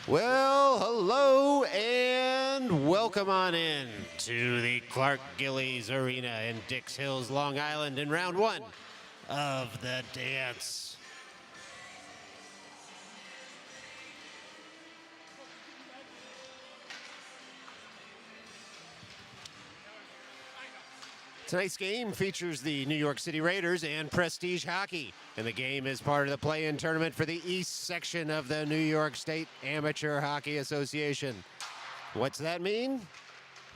Well, hello and welcome on in to the Clark Gillies Arena in Dix Hills, Long Island in round one of the dance. Tonight's game features the New York City Raiders and Prestige Hockey, and the game is part of the play-in tournament for the East section of the New York State Amateur Hockey Association. What's that mean?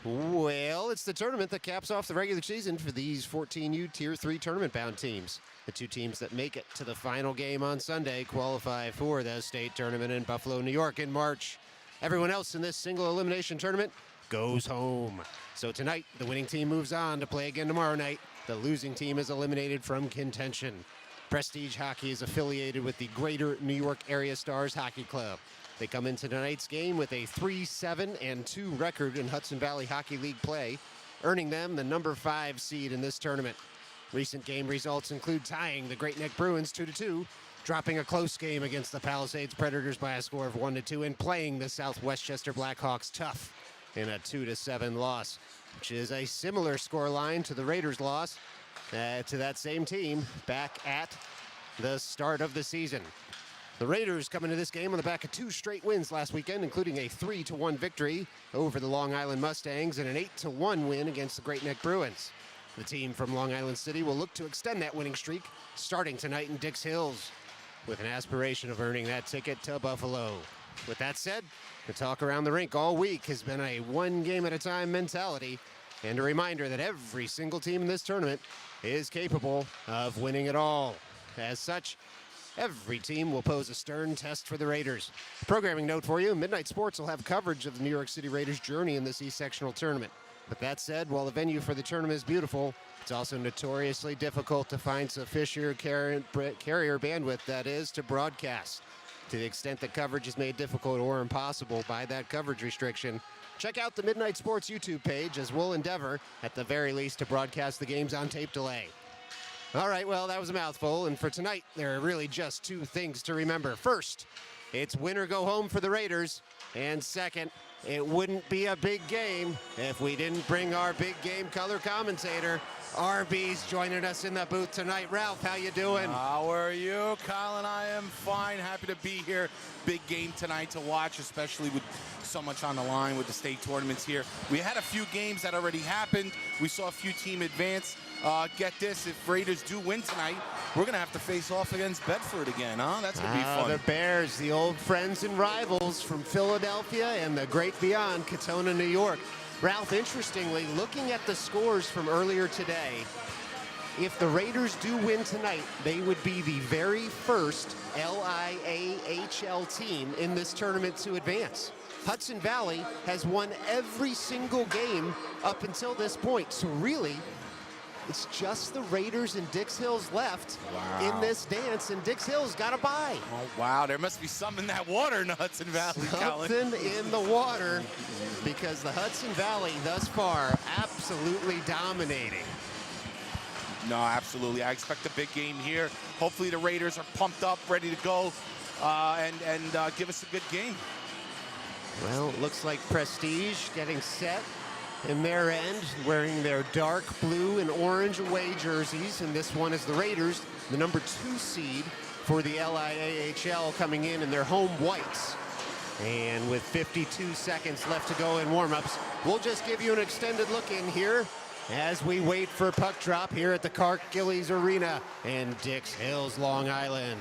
Well, it's the tournament that caps off the regular season for these 14U Tier 3 tournament-bound teams. The two teams that make it to the final game on Sunday qualify for the state tournament in Buffalo, New York in March. Everyone else in this single elimination tournament goes home. So tonight, the winning team moves on to play again tomorrow night. The losing team is eliminated from contention. Prestige Hockey is affiliated with the Greater New York Area Stars Hockey Club. They come into tonight's game with a 3-7-2 record in Hudson Valley Hockey League play, earning them the number 5 seed in this tournament. Recent game results include tying the Great Neck Bruins 2-2, dropping a close game against the Palisades Predators by a score of 1-2, and playing the South Westchester Blackhawks tough in a 2-7 loss, which is a similar scoreline to the Raiders' loss to that same team back at the start of the season. The Raiders come into this game on the back of 2 straight wins last weekend, including a 3-1 victory over the Long Island Mustangs and an 8-1 win against the Great Neck Bruins. The team from Long Island City will look to extend that winning streak starting tonight in Dix Hills, with an aspiration of earning that ticket to Buffalo. With that said, the talk around the rink all week has been a one-game-at-a-time mentality, and a reminder that every single team in this tournament is capable of winning it all. As such, every team will pose a stern test for the Raiders. Programming note for you, Midnight Sports will have coverage of the New York City Raiders' journey in this East Sectional tournament. With that said, while the venue for the tournament is beautiful, it's also notoriously difficult to find sufficient carrier bandwidth, that is, to broadcast. To the extent that coverage is made difficult or impossible by that coverage restriction, check out the Midnight Sports YouTube page, as we'll endeavor, at the very least, to broadcast the games on tape delay. All right, well, that was a mouthful, and for tonight, there are really just 2 things to remember. First, it's win or go home for the Raiders, and second, it wouldn't be a big game if we didn't bring our big game color commentator. RB's joining us in the booth tonight. Ralph, how you doing? How are you, Colin? I am fine. Happy to be here. Big game tonight to watch, especially with so much on the line with the state tournaments here. We had a few games that already happened. We saw a few team advance. Get this, if Raiders do win tonight, we're going to have to face off against Bedford again, huh? That's going to be fun. The Bears, the old friends and rivals from Philadelphia and the great beyond, Katona, New York. Ralph, interestingly, looking at the scores from earlier today, if the Raiders do win tonight, they would be the very first LIAHL team in this tournament to advance. Hudson Valley has won every single game up until this point, so really, it's just the Raiders and Dix Hills left in this dance, and Dix Hills got a bye. Oh, wow. There must be something in that water in the Hudson Valley, Colin. Something in the water, because the Hudson Valley thus far absolutely dominating. No, absolutely. I expect a big game here. Hopefully the Raiders are pumped up, ready to go, and give us a good game. Well, it looks like Prestige getting set in their end, wearing their dark blue and orange away jerseys, and this one is the Raiders, the number 2 seed for the LIAHL, coming in their home whites. And with 52 seconds left to go in warm-ups, we'll just give you an extended look in here as we wait for puck drop here at the Clark Gillies Arena in Dix Hills, Long Island.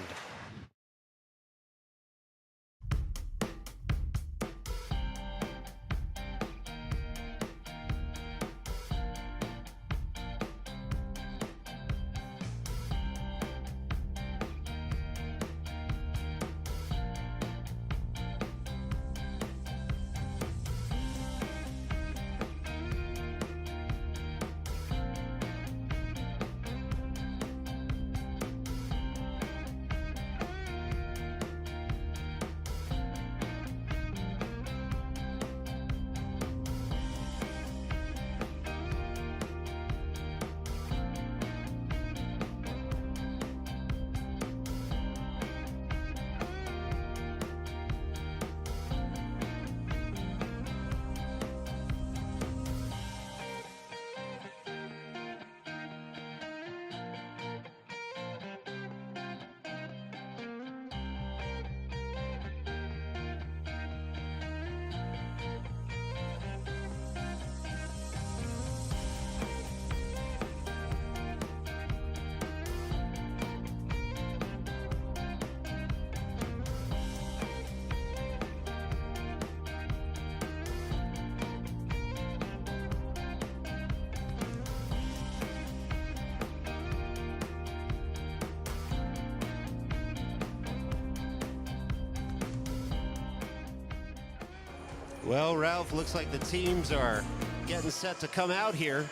Well, Ralph, looks like the teams are getting set to come out here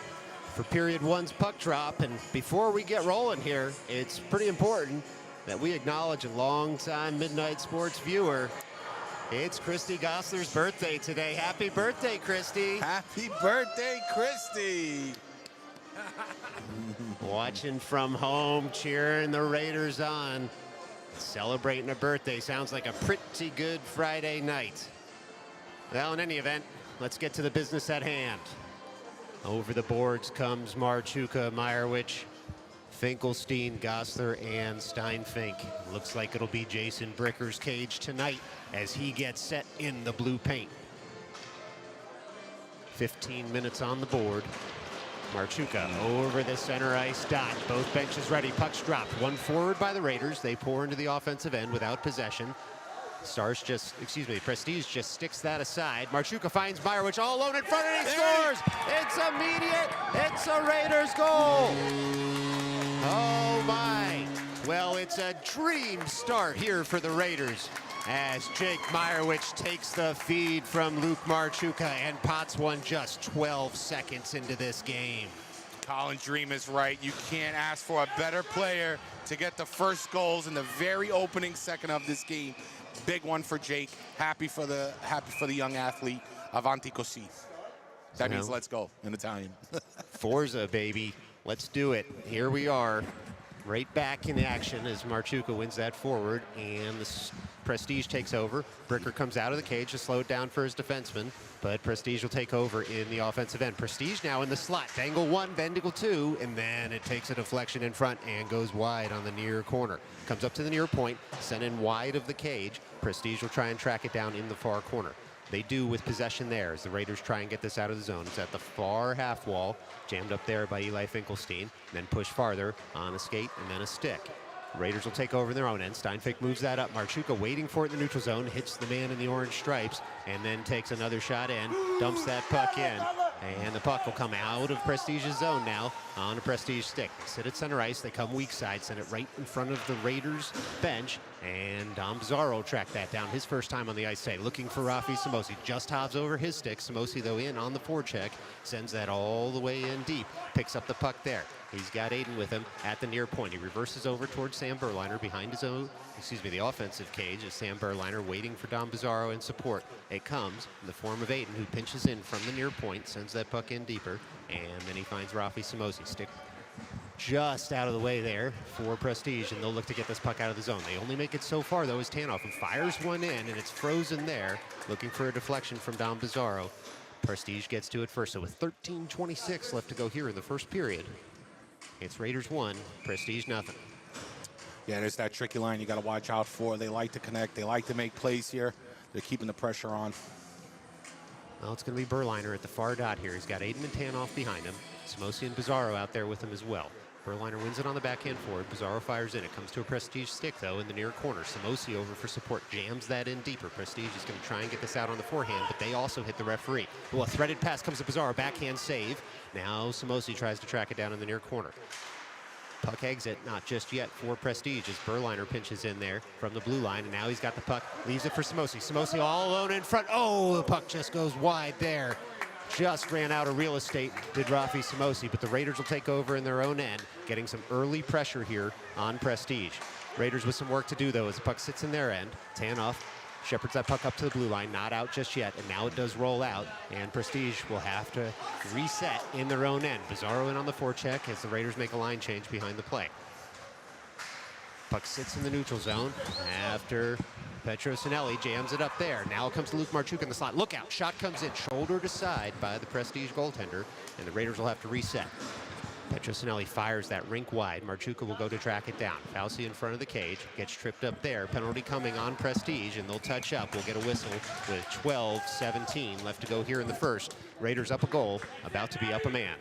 for period one's puck drop. And before we get rolling here, it's pretty important that we acknowledge a longtime Midnight Sports viewer. It's Christy Gosler's birthday today. Happy birthday, Christy. Happy birthday, Christy. Watching from home, cheering the Raiders on. Celebrating a birthday. Sounds like a pretty good Friday night. Well, in any event, let's get to the business at hand. Over the boards comes Marchuka, Meyerowicz, Finkelstein, Gosler, and Steinfink. Looks like it'll be Jason Bricker's cage tonight as he gets set in the blue paint. 15 minutes on the board. Marchuka over the center ice dot. Both benches ready. Puck's dropped. One forward by the Raiders. They pour into the offensive end without possession. Prestige just sticks that aside. Marchuka finds Meyerowicz all alone in front and he scores! It's immediate! It's a Raiders goal! Oh my! Well, it's a dream start here for the Raiders as Jake Meyerowicz takes the feed from Luke Marchuka and pots one just 12 seconds into this game. Colin Dream is right. You can't ask for a better player to get the first goals in the very opening second of this game. Big one for Jake. Happy for the young athlete. Avanti così. That means let's go in Italian. Forza, baby. Let's do it. Here we are. Right back in action as Marchuka wins that forward, and the Prestige takes over. Bricker comes out of the cage to slow it down for his defenseman, but Prestige will take over in the offensive end. Prestige now in the slot. Dangle one, Bendigle two, and then it takes a deflection in front and goes wide on the near corner. Comes up to the near point, sent in wide of the cage. Prestige will try and track it down in the far corner. They do with possession there as the Raiders try and get this out of the zone. It's at the far half wall, jammed up there by Eli Finkelstein, then push farther on a skate and then a stick. Raiders will take over their own end. Steinfink moves that up. Marchuka waiting for it in the neutral zone, hits the man in the orange stripes, and then takes another shot in, dumps that puck in. And the puck will come out of Prestige's zone now on a Prestige stick. They sit at center ice, they come weak side, send it right in front of the Raiders bench, and Dom Bizarro tracked that down his first time on the ice today. Looking for Rafi Samosi, just hops over his stick. Samosi, though, in on the forecheck, sends that all the way in deep, picks up the puck there. He's got Aiden with him at the near point. He reverses over towards Sam Berliner behind his own, the offensive cage as Sam Berliner waiting for Dom Bizarro in support. It comes in the form of Aiden, who pinches in from the near point, sends that puck in deeper, and then he finds Rafi Samosi. Stick just out of the way there for Prestige, and they'll look to get this puck out of the zone. They only make it so far, though, as Tanoff fires one in, and it's frozen there, looking for a deflection from Dom Bizarro. Prestige gets to it first, so with 13:26 left to go here in the first period. It's Raiders 1, Prestige nothing. Yeah, there's that tricky line you got to watch out for. They like to connect. They like to make plays here. They're keeping the pressure on. Well, it's going to be Berliner at the far dot here. He's got Aiden and Tanoff behind him. Samosi and Bizarro out there with him as well. Berliner wins it on the backhand forward. Bizarro fires in. It comes to a Prestige stick, though, in the near corner. Samosi over for support. Jams that in deeper. Prestige is going to try and get this out on the forehand, but they also hit the referee. Well, a threaded pass comes to Bizarro. Backhand save. Now Samosi tries to track it down in the near corner. Puck exit, not just yet for Prestige as Berliner pinches in there from the blue line, and now he's got the puck. Leaves it for Samosi. Samosi all alone in front. Oh, the puck just goes wide there. Just ran out of real estate, did Rafi Samosi, but the Raiders will take over in their own end, getting some early pressure here on Prestige. Raiders with some work to do, though, as the puck sits in their end. Tanoff shepherds that puck up to the blue line, not out just yet, and now it does roll out, and Prestige will have to reset in their own end. Bizarro in on the forecheck as the Raiders make a line change behind the play. Puck sits in the neutral zone after Petrosinelli jams it up there. Now it comes to Luke Marchuka in the slot. Look out, shot comes in, shoulder to side by the Prestige goaltender, and the Raiders will have to reset. Petrosinelli fires that rink wide. Marchuka will go to track it down. Fauci in front of the cage, gets tripped up there. Penalty coming on Prestige, and they'll touch up. We'll get a whistle with 12:17 left to go here in the first. Raiders up a goal, about to be up a man.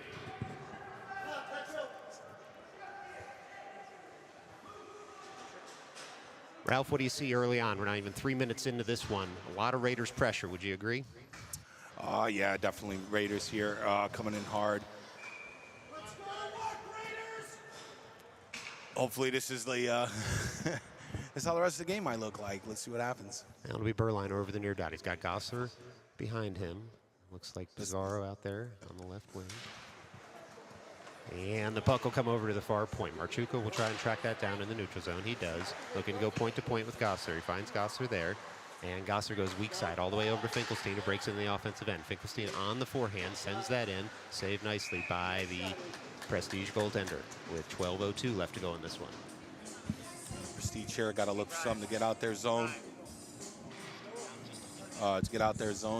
Ralph, what do you see early on? We're not even 3 minutes into this one. A lot of Raiders pressure, would you agree? Yeah, definitely Raiders here coming in hard. Hopefully this is the this is how the rest of the game might look like. Let's see what happens. That'll be Berliner over the near dot. He's got Gosler behind him. Looks like Pizarro out there on the left wing. And the puck will come over to the far point. Marchuka will try and track that down in the neutral zone. He does. Looking to go point to point with Gossler. He finds Gossler there. And Gossler goes weak side all the way over to Finkelstein, who breaks in the offensive end. Finkelstein on the forehand, sends that in. Saved nicely by the Prestige goaltender with 12:02 left to go in this one. Prestige here got to look for something to get out their zone.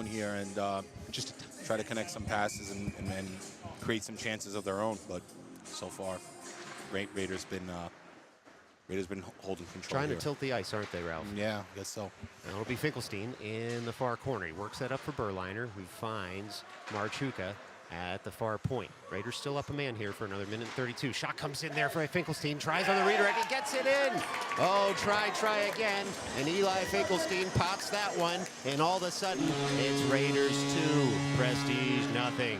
Here and just try to connect some passes and create some chances of their own. But so far, Raiders been holding control. Trying here. to tilt the ice, aren't they, Ralph? Yeah, I guess so. Now it'll be Finkelstein in the far corner. He works that up for Berliner, who finds Marchuka at the far point. Raiders still up a man here for another minute and 32. Shot comes in there for Finkelstein. Tries on the redirect. He gets it in. Oh, try again. And Eli Finkelstein pops that one. And all of a sudden, it's Raiders 2, Prestige nothing.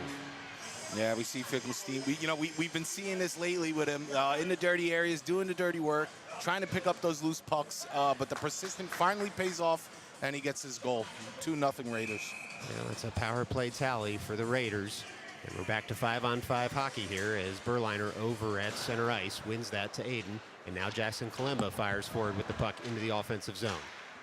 Yeah, we see Finkelstein. We've been seeing this lately with him in the dirty areas, doing the dirty work, trying to pick up those loose pucks. But the persistence finally pays off, and he gets his goal. 2-0 Raiders. Yeah, that's a power play tally for the Raiders. And we're back to 5-on-5 hockey here as Berliner over at center ice wins that to Aiden. And now Jackson Kalemba fires forward with the puck into the offensive zone.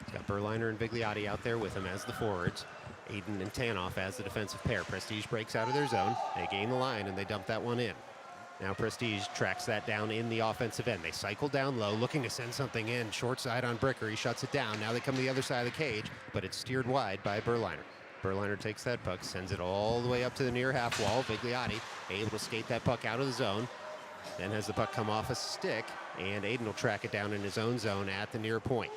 He's got Berliner and Vigliotti out there with him as the forwards. Aiden and Tanoff as the defensive pair. Prestige breaks out of their zone. They gain the line and they dump that one in. Now Prestige tracks that down in the offensive end. They cycle down low, looking to send something in. Short side on Bricker. He shuts it down. Now they come to the other side of the cage, but it's steered wide by Berliner. Berliner takes that puck, sends it all the way up to the near half wall. Vigliotti able to skate that puck out of the zone. Then has the puck come off a stick, and Aiden will track it down in his own zone at the near point.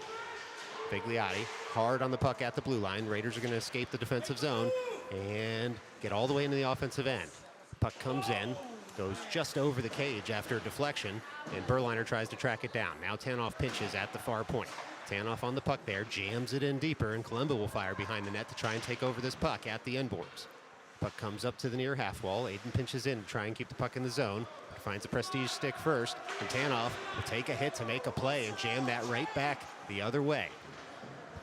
Vigliotti hard on the puck at the blue line. Raiders are going to escape the defensive zone and get all the way into the offensive end. Puck comes in, goes just over the cage after a deflection, and Berliner tries to track it down. Now Tanoff pinches at the far point. Tanoff on the puck there, jams it in deeper, and Kalemba will fire behind the net to try and take over this puck at the end boards. Puck comes up to the near half wall. Aiden pinches in to try and keep the puck in the zone. Finds a Prestige stick first, and Tanoff will take a hit to make a play and jam that right back the other way.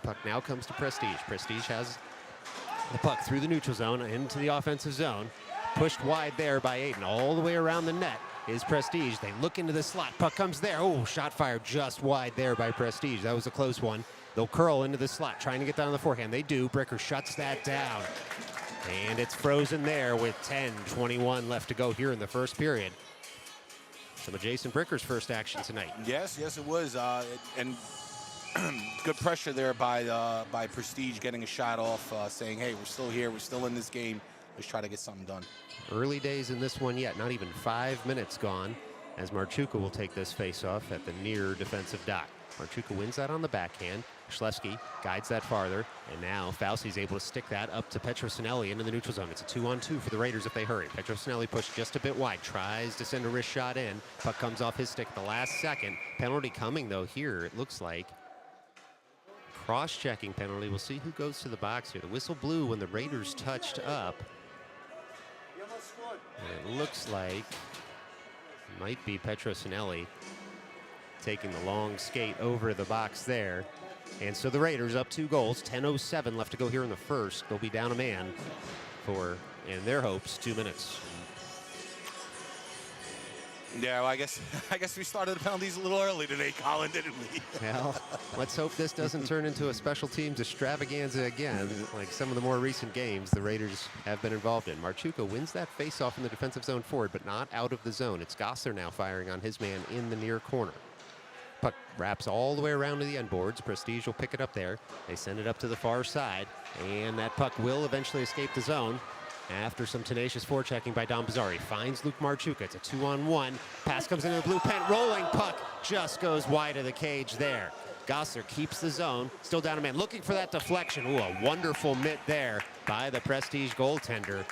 Puck now comes to Prestige. Prestige has the puck through the neutral zone into the offensive zone. Pushed wide there by Aiden. All the way around the net is Prestige. They look into the slot. Puck comes there. Oh, shot fired just wide there by Prestige. That was a close one. They'll curl into the slot, trying to get down on the forehand. They do. Bricker shuts that down. And it's frozen there with 10:21 left to go here in the first period. Some of Jason Bricker's first action tonight. Yes, it was. And good pressure there by Prestige getting a shot off, saying, hey, we're still here. We're still in this game. Let's try to get something done. Early days in this one yet. Not even 5 minutes gone as Marchuka will take this face-off at the near defensive dot. Marchuka wins that on the backhand. Schlesky guides that farther, and now Fauci's able to stick that up to Petrosinelli into the neutral zone. It's a 2-on-2 for the Raiders if they hurry. Petrosinelli pushed just a bit wide, tries to send a wrist shot in. Puck comes off his stick at the last second. Penalty coming, though, here, it looks like. Cross-checking penalty. We'll see who goes to the box here. The whistle blew when the Raiders touched up. And it looks like it might be Petrosinelli taking the long skate over the box there. And so the Raiders up 2 goals, 10:07 left to go here in the first. They'll be down a man for, in their hopes, 2 minutes. Yeah, well, I guess we started the penalties a little early today, Colin, didn't we? Well, let's hope this doesn't turn into a special teams extravaganza again, like some of the more recent games the Raiders have been involved in. Marchuka wins that face-off in the defensive zone forward, but not out of the zone. It's Gossler now firing on his man in the near corner. Puck wraps all the way around to the end boards. Prestige will pick it up there. They send it up to the far side, and that puck will eventually escape the zone after some tenacious forechecking by Dom Bizzari. Finds Luke Marchuka. It's a 2-on-1. Pass comes into the blue pen. Rolling puck just goes wide of the cage there. Gossler keeps the zone. Still down a man. Looking for that deflection. Ooh, a wonderful mitt there by the Prestige goaltender.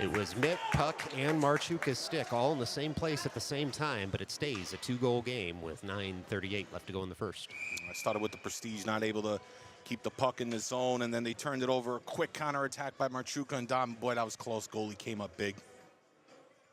It was mitt, puck, and Marchuka's stick all in the same place at the same time, but it stays a 2-goal game with 9:38 left to go in the first. I started with the Prestige not able to keep the puck in the zone, and then they turned it over. A quick counterattack by Marchuka, and Dom, boy, that was close. Goalie came up big.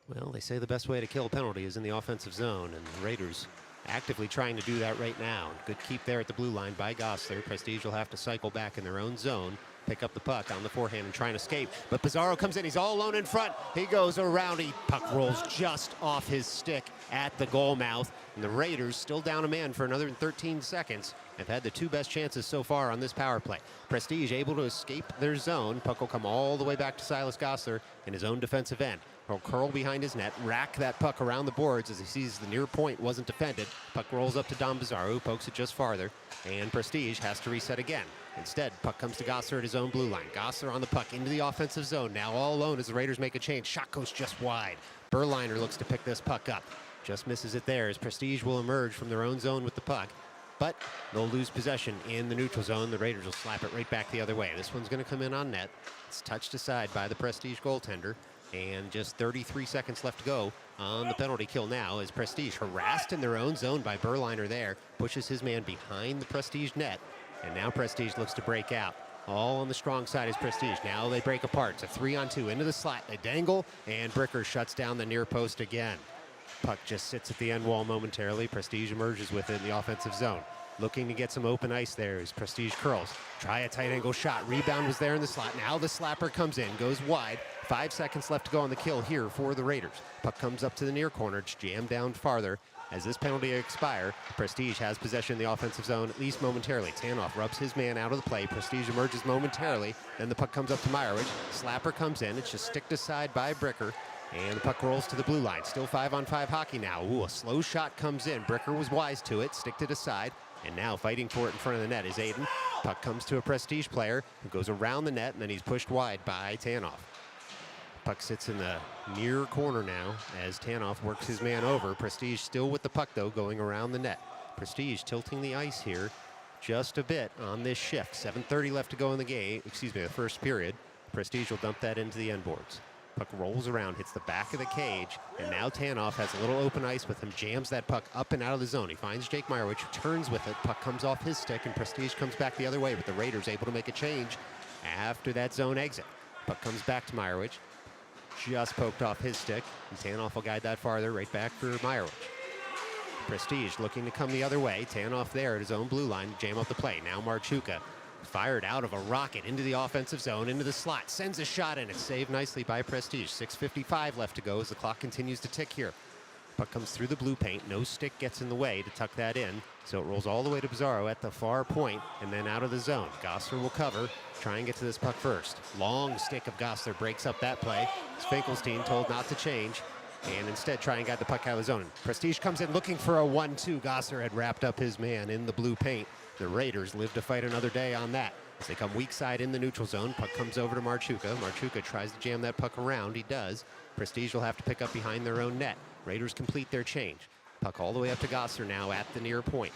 Well, they say the best way to kill a penalty is in the offensive zone, and the Raiders actively trying to do that right now. Good keep there at the blue line by Gossler. Prestige will have to cycle back in their own zone pick up the puck on the forehand and try and escape. But Pizarro comes in. He's all alone in front. He goes around. Puck rolls just off his stick at the goal mouth. And the Raiders, still down a man for another 13 seconds, have had the two best chances so far on this power play. Prestige able to escape their zone. Puck will come all the way back to Silas Gosler in his own defensive end. He'll curl behind his net, rack that puck around the boards as he sees the near point wasn't defended. Puck rolls up to Dom Pizarro, who pokes it just farther, and Prestige has to reset again. Instead, puck comes to Gosler at his own blue line. Gosler on the puck into the offensive zone. Now all alone as the Raiders make a change. Shot goes just wide. Berliner looks to pick this puck up. Just misses it there as Prestige will emerge from their own zone with the puck. But they'll lose possession in the neutral zone. The Raiders will slap it right back the other way. This one's going to come in on net. It's touched aside by the Prestige goaltender. And just 33 seconds left to go on the penalty kill now as Prestige, harassed in their own zone by Berliner there, pushes his man behind the Prestige net. And now Prestige looks to break out. All on the strong side is Prestige. Now they break apart. It's a 3-on-2 into the slot. They dangle, and Bricker shuts down the near post again. Puck just sits at the end wall momentarily. Prestige emerges with it in the offensive zone. Looking to get some open ice there as Prestige curls. Try a tight angle shot. Rebound was there in the slot. Now the slapper comes in, goes wide. 5 seconds left to go on the kill here for the Raiders. Puck comes up to the near corner. It's jammed down farther. As this penalty expires, Prestige has possession in the offensive zone, at least momentarily. Tanoff rubs his man out of the play. Prestige emerges momentarily. Then the puck comes up to Meyerowicz. Slapper comes in. It's just sticked aside by Bricker. And the puck rolls to the blue line. Still 5-on-5 hockey now. Ooh, a slow shot comes in. Bricker was wise to it, sticked it aside. And now fighting for it in front of the net is Aiden. Puck comes to a Prestige player who goes around the net, and then he's pushed wide by Tanoff. Puck sits in the near corner now as Tanoff works his man over. Prestige still with the puck, though, going around the net. Prestige tilting the ice here just a bit on this shift. 7:30 left to go in the game, the first period. Prestige will dump that into the end boards. Puck rolls around, hits the back of the cage, and now Tanoff has a little open ice with him, jams that puck up and out of the zone. He finds Jake Meyerowicz, who turns with it. Puck comes off his stick, and Prestige comes back the other way, but the Raiders able to make a change after that zone exit. Puck comes back to Meyerowicz, just poked off his stick, and Tanoff will guide that farther, right back for Meyerowicz. Prestige looking to come the other way. Tanoff there at his own blue line, jam up the play. Now Marchuka fired out of a rocket into the offensive zone, into the slot, sends a shot in. It's saved nicely by Prestige. 6:55 left to go as the clock continues to tick here. Puck comes through the blue paint. No stick gets in the way to tuck that in, so it rolls all the way to Pizarro at the far point and then out of the zone. Gosler will cover, try and get to this puck first. Long stick of Gosler breaks up that play. Finkelstein told not to change and instead try and guide the puck out of the zone. Prestige comes in looking for a 1-2. Gosler had wrapped up his man in the blue paint. The Raiders live to fight another day on that. As they come weak side in the neutral zone, puck comes over to Marchuka. Marchuka tries to jam that puck around. He does. Prestige will have to pick up behind their own net. Raiders complete their change. Puck all the way up to Gosler now at the near point.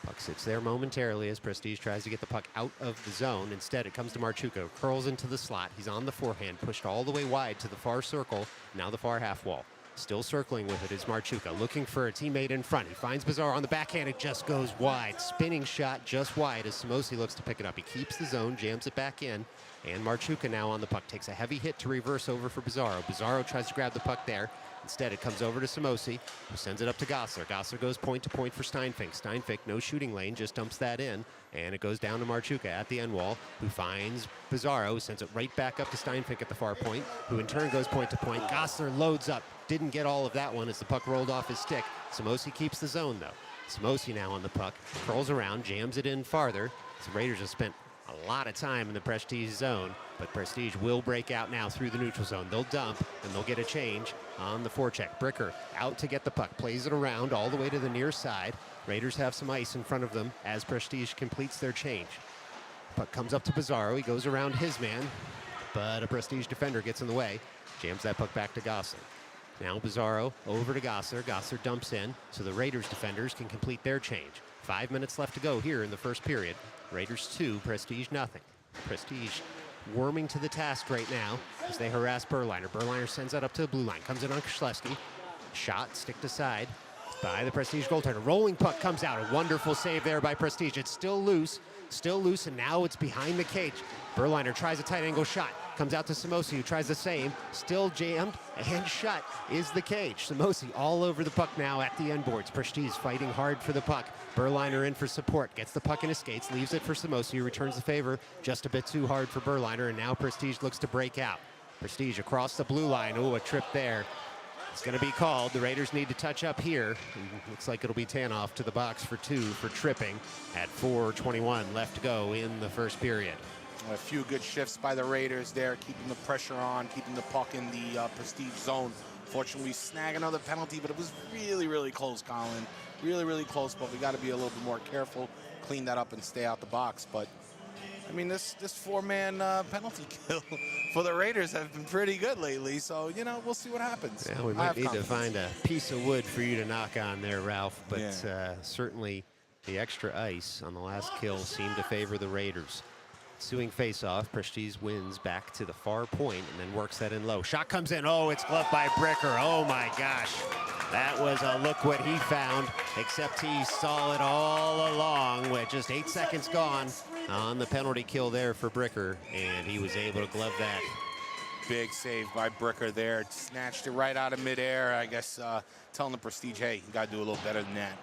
Puck sits there momentarily as Prestige tries to get the puck out of the zone. Instead, it comes to Marchuka. Curls into the slot. He's on the forehand, pushed all the way wide to the far circle, now the far half wall. Still circling with it is Marchuka, looking for a teammate in front. He finds Pizarro on the backhand. It just goes wide. Spinning shot just wide as Samosi looks to pick it up. He keeps the zone, jams it back in, and Marchuka now on the puck. Takes a heavy hit to reverse over for Pizarro. Pizarro tries to grab the puck there. Instead, it comes over to Samosi, who sends it up to Gosler. Gosler goes point to point for Steinfink. Steinfink, no shooting lane, just dumps that in, and it goes down to Marchuka at the end wall, who finds Pizarro, sends it right back up to Steinfink at the far point, who in turn goes point to point. Gosler loads up. Didn't get all of that one as the puck rolled off his stick. Samosi keeps the zone, though. Samosi now on the puck, curls around, jams it in farther. The Raiders have spent a lot of time in the Prestige zone, but Prestige will break out now through the neutral zone. They'll dump, and they'll get a change on the forecheck. Bricker out to get the puck, plays it around all the way to the near side. Raiders have some ice in front of them as Prestige completes their change. Puck comes up to Pizarro. He goes around his man, but a Prestige defender gets in the way, jams that puck back to Gosler. Now Pizarro over to Gosler. Gosler dumps in so the Raiders defenders can complete their change. 5 minutes left to go here in the first period. Raiders 2, Prestige nothing. Prestige warming to the task right now as they harass Berliner. Berliner sends that up to the blue line. Comes in on Krzyzewski. Shot sticked aside by the Prestige goaltender. Rolling puck comes out. A wonderful save there by Prestige. It's still loose. still loose, and now it's behind the cage. Berliner tries a tight angle shot. Comes out to Samosi, who tries the same. Still jammed and shut is the cage. Samosi all over the puck now at the end boards. Prestige fighting hard for the puck. Berliner in for support. Gets the puck in his skates. Leaves it for Samosi, who returns the favor. Just a bit too hard for Berliner, and now Prestige looks to break out. Prestige across the blue line. Oh, a trip there. It's going to be called. The Raiders need to touch up here. Looks like it'll be Tanoff to the box for 2 for tripping at 4:21 left to go in the first period. A few good shifts by the Raiders there, keeping the pressure on, keeping the puck in the Prestige zone. Fortunately, we snag another penalty, but it was really, really close, Colin. Really, really close, but we got to be a little bit more careful, clean that up, and stay out the box. But, I mean, this 4-man penalty kill for the Raiders have been pretty good lately, so, you know, we'll see what happens. Yeah, we might need to find a piece of wood for you to knock on there, Ralph, but certainly the extra ice on the last kill seemed to favor the Raiders. Ensuing face-off, Prestige wins back to the far point and then works that in low. Shot comes in. Oh, it's gloved by Bricker. Oh, my gosh. That was a look what he found, except he saw it all along with just 8 seconds gone on the penalty kill there for Bricker, and he was able to glove that. Big save by Bricker there. Snatched it right out of midair. I guess telling the Prestige, hey, you got to do a little better than that.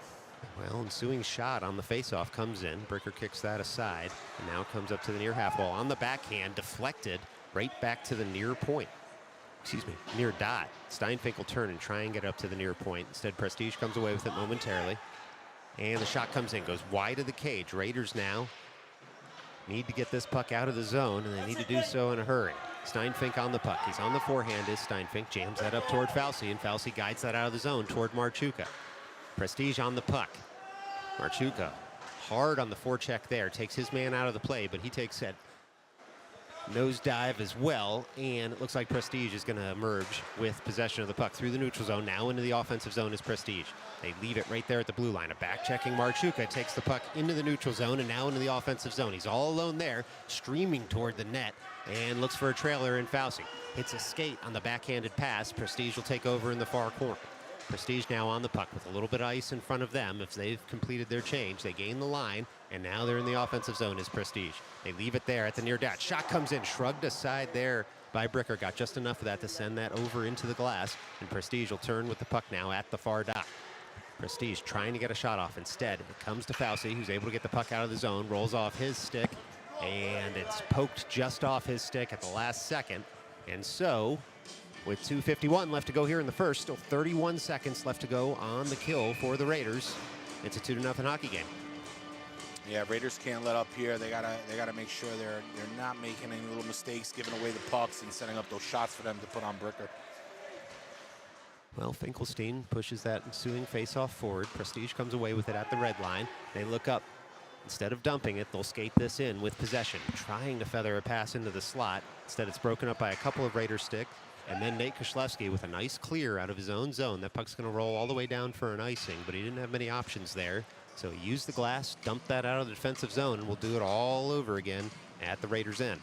Well, ensuing shot on the faceoff comes in. Bricker kicks that aside, and now comes up to the near half wall on the backhand, deflected right back to the near point. Excuse me, near dot. Steinfink will turn and try and get up to the near point. Instead, Prestige comes away with it momentarily. And the shot comes in, goes wide of the cage. Raiders now need to get this puck out of the zone, and they need to do so in a hurry. Steinfink on the puck. He's on the forehand is Steinfink. Jams that up toward Fauci, and Fauci guides that out of the zone toward Marchuka. Prestige on the puck. Marchuka hard on the forecheck there. Takes his man out of the play, but he takes that nosedive as well. And it looks like Prestige is going to emerge with possession of the puck through the neutral zone. Now into the offensive zone is Prestige. They leave it right there at the blue line. A back-checking Marchuka takes the puck into the neutral zone and now into the offensive zone. He's all alone there, streaming toward the net, and looks for a trailer in Fauci. Hits a skate on the backhanded pass. Prestige will take over in the far corner. Prestige now on the puck with a little bit of ice in front of them. If they've completed their change, they gain the line, and now they're in the offensive zone is Prestige. They leave it there at the near dot. Shot comes in, shrugged aside there by Bricker. Got just enough of that to send that over into the glass, and Prestige will turn with the puck now at the far dot. Prestige trying to get a shot off. Instead, it comes to Fauci, who's able to get the puck out of the zone, rolls off his stick, and it's poked just off his stick at the last second. And so, with 2:51 left to go here in the first, still 31 seconds left to go on the kill for the Raiders. It's a 2-0 hockey game. Yeah, Raiders can't let up here. They gotta make sure they're not making any little mistakes, giving away the pucks and setting up those shots for them to put on Bricker. Well, Finkelstein pushes that ensuing face-off forward. Prestige comes away with it at the red line. They look up. Instead of dumping it, they'll skate this in with possession, trying to feather a pass into the slot. Instead, it's broken up by a couple of Raiders sticks. And then Nate Koslewski with a nice clear out of his own zone. That puck's going to roll all the way down for an icing, but he didn't have many options there. So he used the glass, dumped that out of the defensive zone, and we'll do it all over again at the Raiders' end.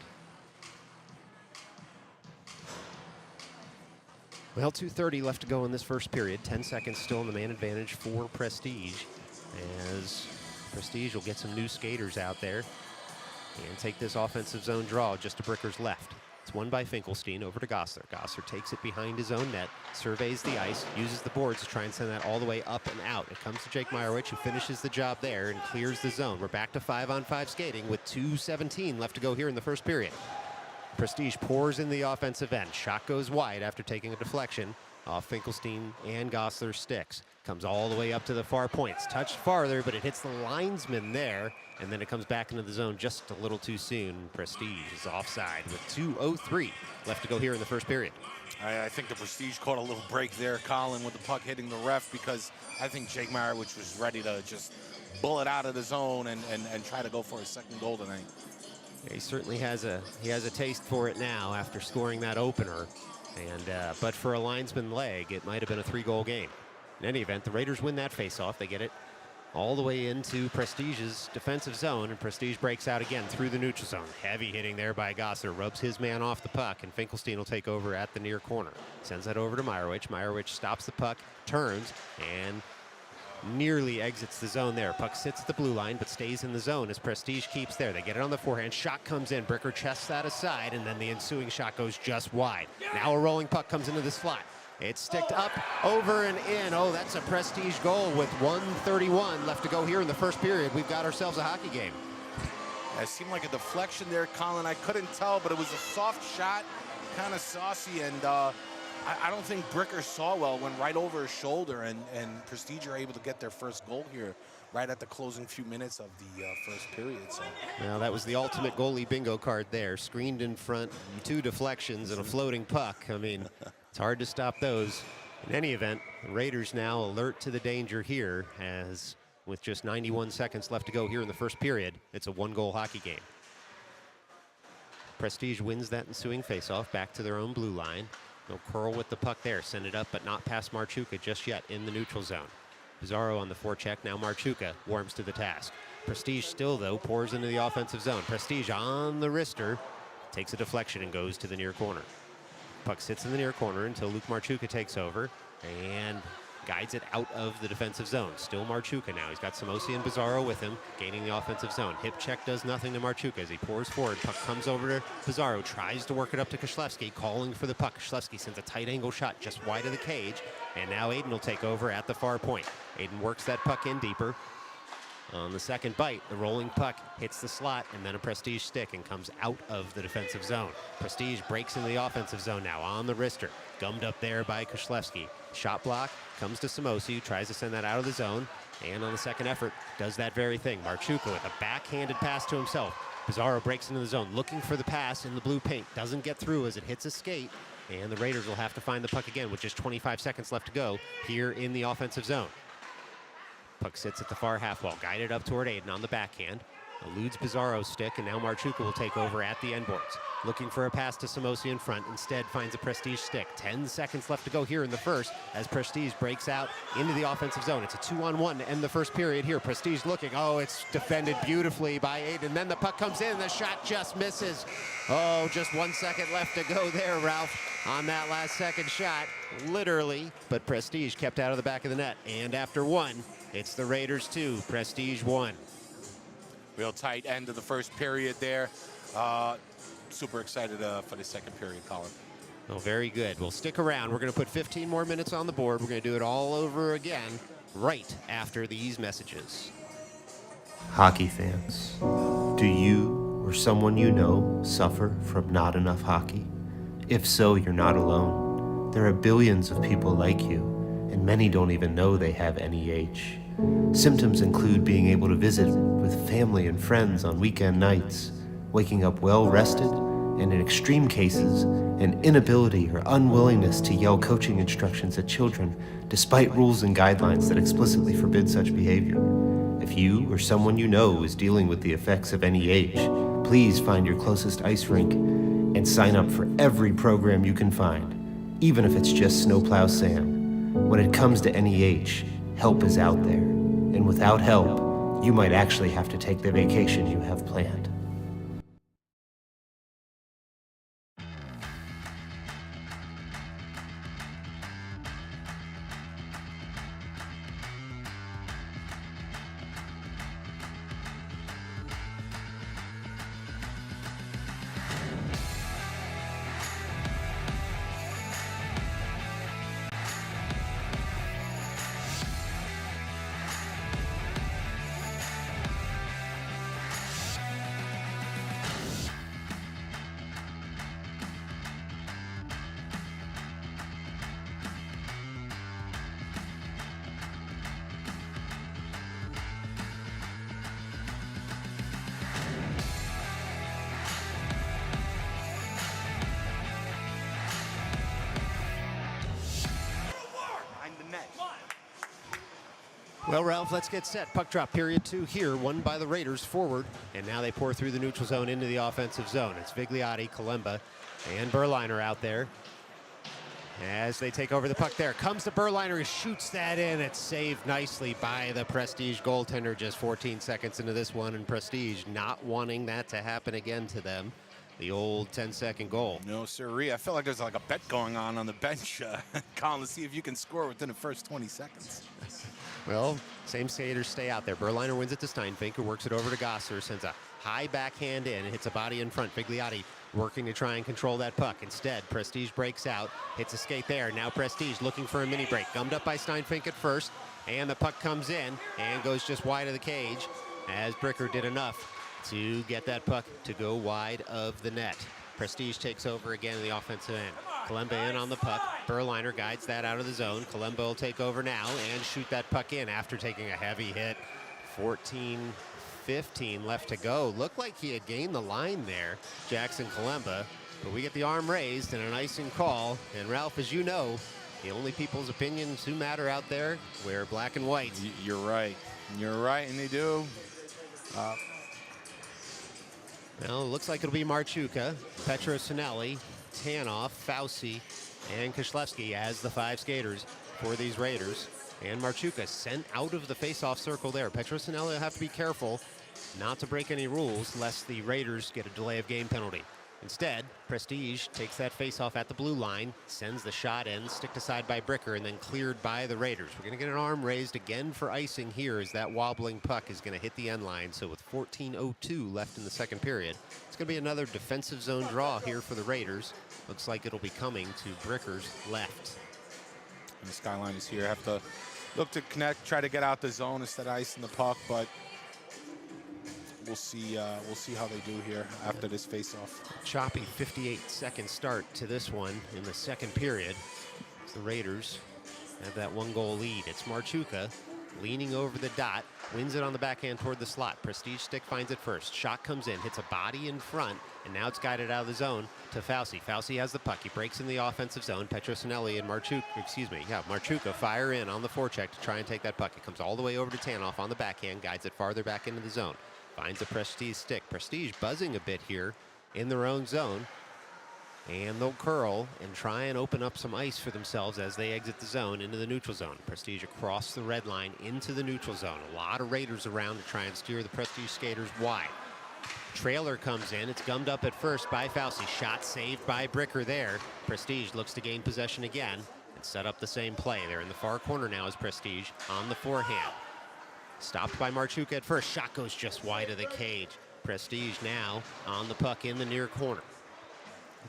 Well, 2:30 left to go in this first period. 10 seconds still in the man advantage for Prestige, as Prestige will get some new skaters out there and take this offensive zone draw just to Bricker's left. It's won by Finkelstein over to Gossler. Gossler takes it behind his own net, surveys the ice, uses the boards to try and send that all the way up and out. It comes to Jake Meyerowicz, who finishes the job there and clears the zone. We're back to 5-on-5 skating with 2:17 left to go here in the first period. Prestige pours in the offensive end. Shot goes wide after taking a deflection off Finkelstein and Gossler's sticks. Comes all the way up to the far point. It's touched farther, but it hits the linesman there, and then it comes back into the zone just a little too soon. Prestige is offside with 2:03 left to go here in the first period. I think the Prestige caught a little break there, Colin, with the puck hitting the ref, because I think Jake Meyerowicz was ready to just bullet out of the zone and try to go for his second goal tonight. Yeah, he certainly has a taste for it now after scoring that opener. And but for a linesman leg, it might have been a 3-goal game. In any event, the Raiders win that faceoff. They get it all the way into Prestige's defensive zone, and Prestige breaks out again through the neutral zone. Heavy hitting there by Gossler, rubs his man off the puck, and Finkelstein will take over at the near corner. Sends that over to Meyerowicz. Meyerowicz stops the puck, turns, and nearly exits the zone there. Puck sits at the blue line, but stays in the zone as Prestige keeps there. They get it on the forehand. Shot comes in. Bricker chests that aside, and then the ensuing shot goes just wide. Now a rolling puck comes into the slot. It's sticked up, over, and in. Oh, that's a Prestige goal with 1:31 left to go here in the first period. We've got ourselves a hockey game. It seemed like a deflection there, Colin. I couldn't tell, but it was a soft shot, kind of saucy, and I don't think Bricker saw well. Went right over his shoulder, and Prestige are able to get their first goal here right at the closing few minutes of the first period. So. Well, that was the ultimate goalie bingo card there. Screened in front, 2 deflections, and a floating puck. I mean, it's hard to stop those. In any event, the Raiders now alert to the danger here, as with just 91 seconds left to go here in the first period, it's a 1-goal hockey game. Prestige wins that ensuing faceoff back to their own blue line. They'll curl with the puck there, send it up, but not past Marchuka just yet in the neutral zone. Pizarro on the forecheck, now Marchuka warms to the task. Prestige still, though, pours into the offensive zone. Prestige on the wrister, takes a deflection and goes to the near corner. Puck sits in the near corner until Luke Marchuka takes over and guides it out of the defensive zone. Still Marchuka now. He's got Samosi and Pizarro with him, gaining the offensive zone. Hip check does nothing to Marchuka as he pours forward. Puck comes over to Pizarro, tries to work it up to Koslevsky, calling for the puck. Koslevsky sends a tight angle shot just wide of the cage, and now Aiden will take over at the far point. Aiden works that puck in deeper. On the second bite, the rolling puck hits the slot and then a Prestige stick and comes out of the defensive zone. Prestige breaks into the offensive zone now on the wrister. Gummed up there by Koslevsky. Shot block comes to Samosi, who tries to send that out of the zone. And on the second effort, does that very thing. Marchuka with a backhanded pass to himself. Pizarro breaks into the zone, looking for the pass in the blue paint. Doesn't get through as it hits a skate. And the Raiders will have to find the puck again with just 25 seconds left to go here in the offensive zone. Puck sits at the far half wall, guided up toward Aiden on the backhand. Eludes Pizarro's stick, and now Marchuka will take over at the end boards. Looking for a pass to Samosi in front, instead finds a Prestige stick. 10 seconds left to go here in the first as Prestige breaks out into the offensive zone. It's a 2-on-1 to end the first period here. Prestige looking, oh, it's defended beautifully by Aiden. Then the puck comes in, the shot just misses. Oh, just 1 second left to go there, Ralph, on that last second shot, literally. But Prestige kept out of the back of the net. And after one, it's the Raiders 2, Prestige 1. Real tight end of the first period there. Super excited for the second period, Colin. Oh, very good. Well, stick around. We're going to put 15 more minutes on the board. We're going to do it all over again right after these messages. Hockey fans, do you or someone you know suffer from not enough hockey? If so, you're not alone. There are billions of people like you, and many don't even know they have NEH. Symptoms include being able to visit with family and friends on weekend nights, waking up well-rested, and in extreme cases, an inability or unwillingness to yell coaching instructions at children despite rules and guidelines that explicitly forbid such behavior. If you or someone you know is dealing with the effects of NEH, please find your closest ice rink and sign up for every program you can find, even if it's just Snowplow Sam. When it comes to NEH, help is out there, and without help, you might actually have to take the vacation you have planned. Well, Ralph, let's get set. Puck drop period 2 here, won by the Raiders forward. And now they pour through the neutral zone into the offensive zone. It's Vigliotti, Kalemba, and Berliner out there. As they take over the puck there. Comes to Berliner, he shoots that in. It's saved nicely by the Prestige goaltender just 14 seconds into this one. And Prestige not wanting that to happen again to them. The old 10-second goal. No, sirree. I feel like there's like a bet going on the bench, Colin, to see if you can score within the first 20 seconds. Well, same skaters stay out there. Berliner wins it to Steinfink, who works it over to Gosser, sends a high backhand in, hits a body in front. Figliotti working to try and control that puck. Instead, Prestige breaks out, hits a skate there. Now Prestige looking for a mini break. Gummed up by Steinfink at first, and the puck comes in and goes just wide of the cage as Bricker did enough to get that puck to go wide of the net. Prestige takes over again in the offensive end. Kalemba in on the puck. Berliner guides that out of the zone. Kalemba will take over now and shoot that puck in after taking a heavy hit. 14-15 left to go. Looked like he had gained the line there, Jackson Kalemba, but we get the arm raised and an icing call. And Ralph, as you know, the only people's opinions who matter out there wear black and white. You're right. You're right, and they do. Well, it looks like it'll be Marchuka, Petrosinelli, Tanoff, Fauci, and Kishlevsky as the 5 skaters for these Raiders. And Marchuka sent out of the face-off circle there. Petrosinelli will have to be careful not to break any rules lest the Raiders get a delay of game penalty. Instead, Prestige takes that face-off at the blue line, sends the shot in, sticked aside by Bricker, and then cleared by the Raiders. We're going to get an arm raised again for icing here as that wobbling puck is going to hit the end line. So with 14:02 left in the second period, it's going to be another defensive zone draw here for the Raiders. Looks like it'll be coming to Bricker's left. And the skyline is here. Have to look to connect, try to get out the zone instead of icing the puck, but we'll see how they do here after this face-off. Choppy 58-second start to this one in the second period. The Raiders have that 1-goal lead. It's Marchuka leaning over the dot, wins it on the backhand toward the slot. Prestige stick finds it first. Shot comes in, hits a body in front, and now it's guided out of the zone to Fauci. Fauci has the puck. He breaks in the offensive zone. Petrosinelli and Marchuka fire in on the forecheck to try and take that puck. It comes all the way over to Tanoff on the backhand, guides it farther back into the zone. Finds a Prestige stick. Prestige buzzing a bit here in their own zone. And they'll curl and try and open up some ice for themselves as they exit the zone into the neutral zone. Prestige across the red line into the neutral zone. A lot of Raiders around to try and steer the Prestige skaters wide. Trailer comes in. It's gummed up at first by Fauci. Shot saved by Bricker there. Prestige looks to gain possession again and set up the same play. They're in the far corner now as Prestige on the forehand. Stopped by Marchuka at first. Shot goes just wide of the cage. Prestige now on the puck in the near corner.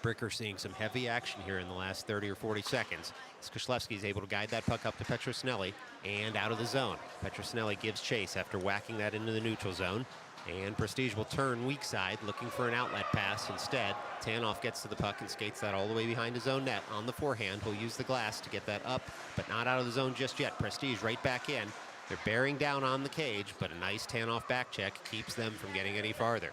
Bricker seeing some heavy action here in the last 30 or 40 seconds. Kishlevsky is able to guide that puck up to Petrosinelli and out of the zone. Petrosinelli gives chase after whacking that into the neutral zone. And Prestige will turn weak side, looking for an outlet pass. Instead, Tanoff gets to the puck and skates that all the way behind his own net on the forehand. He'll use the glass to get that up, but not out of the zone just yet. Prestige right back in. They're bearing down on the cage, but a nice Tanoff back check keeps them from getting any farther.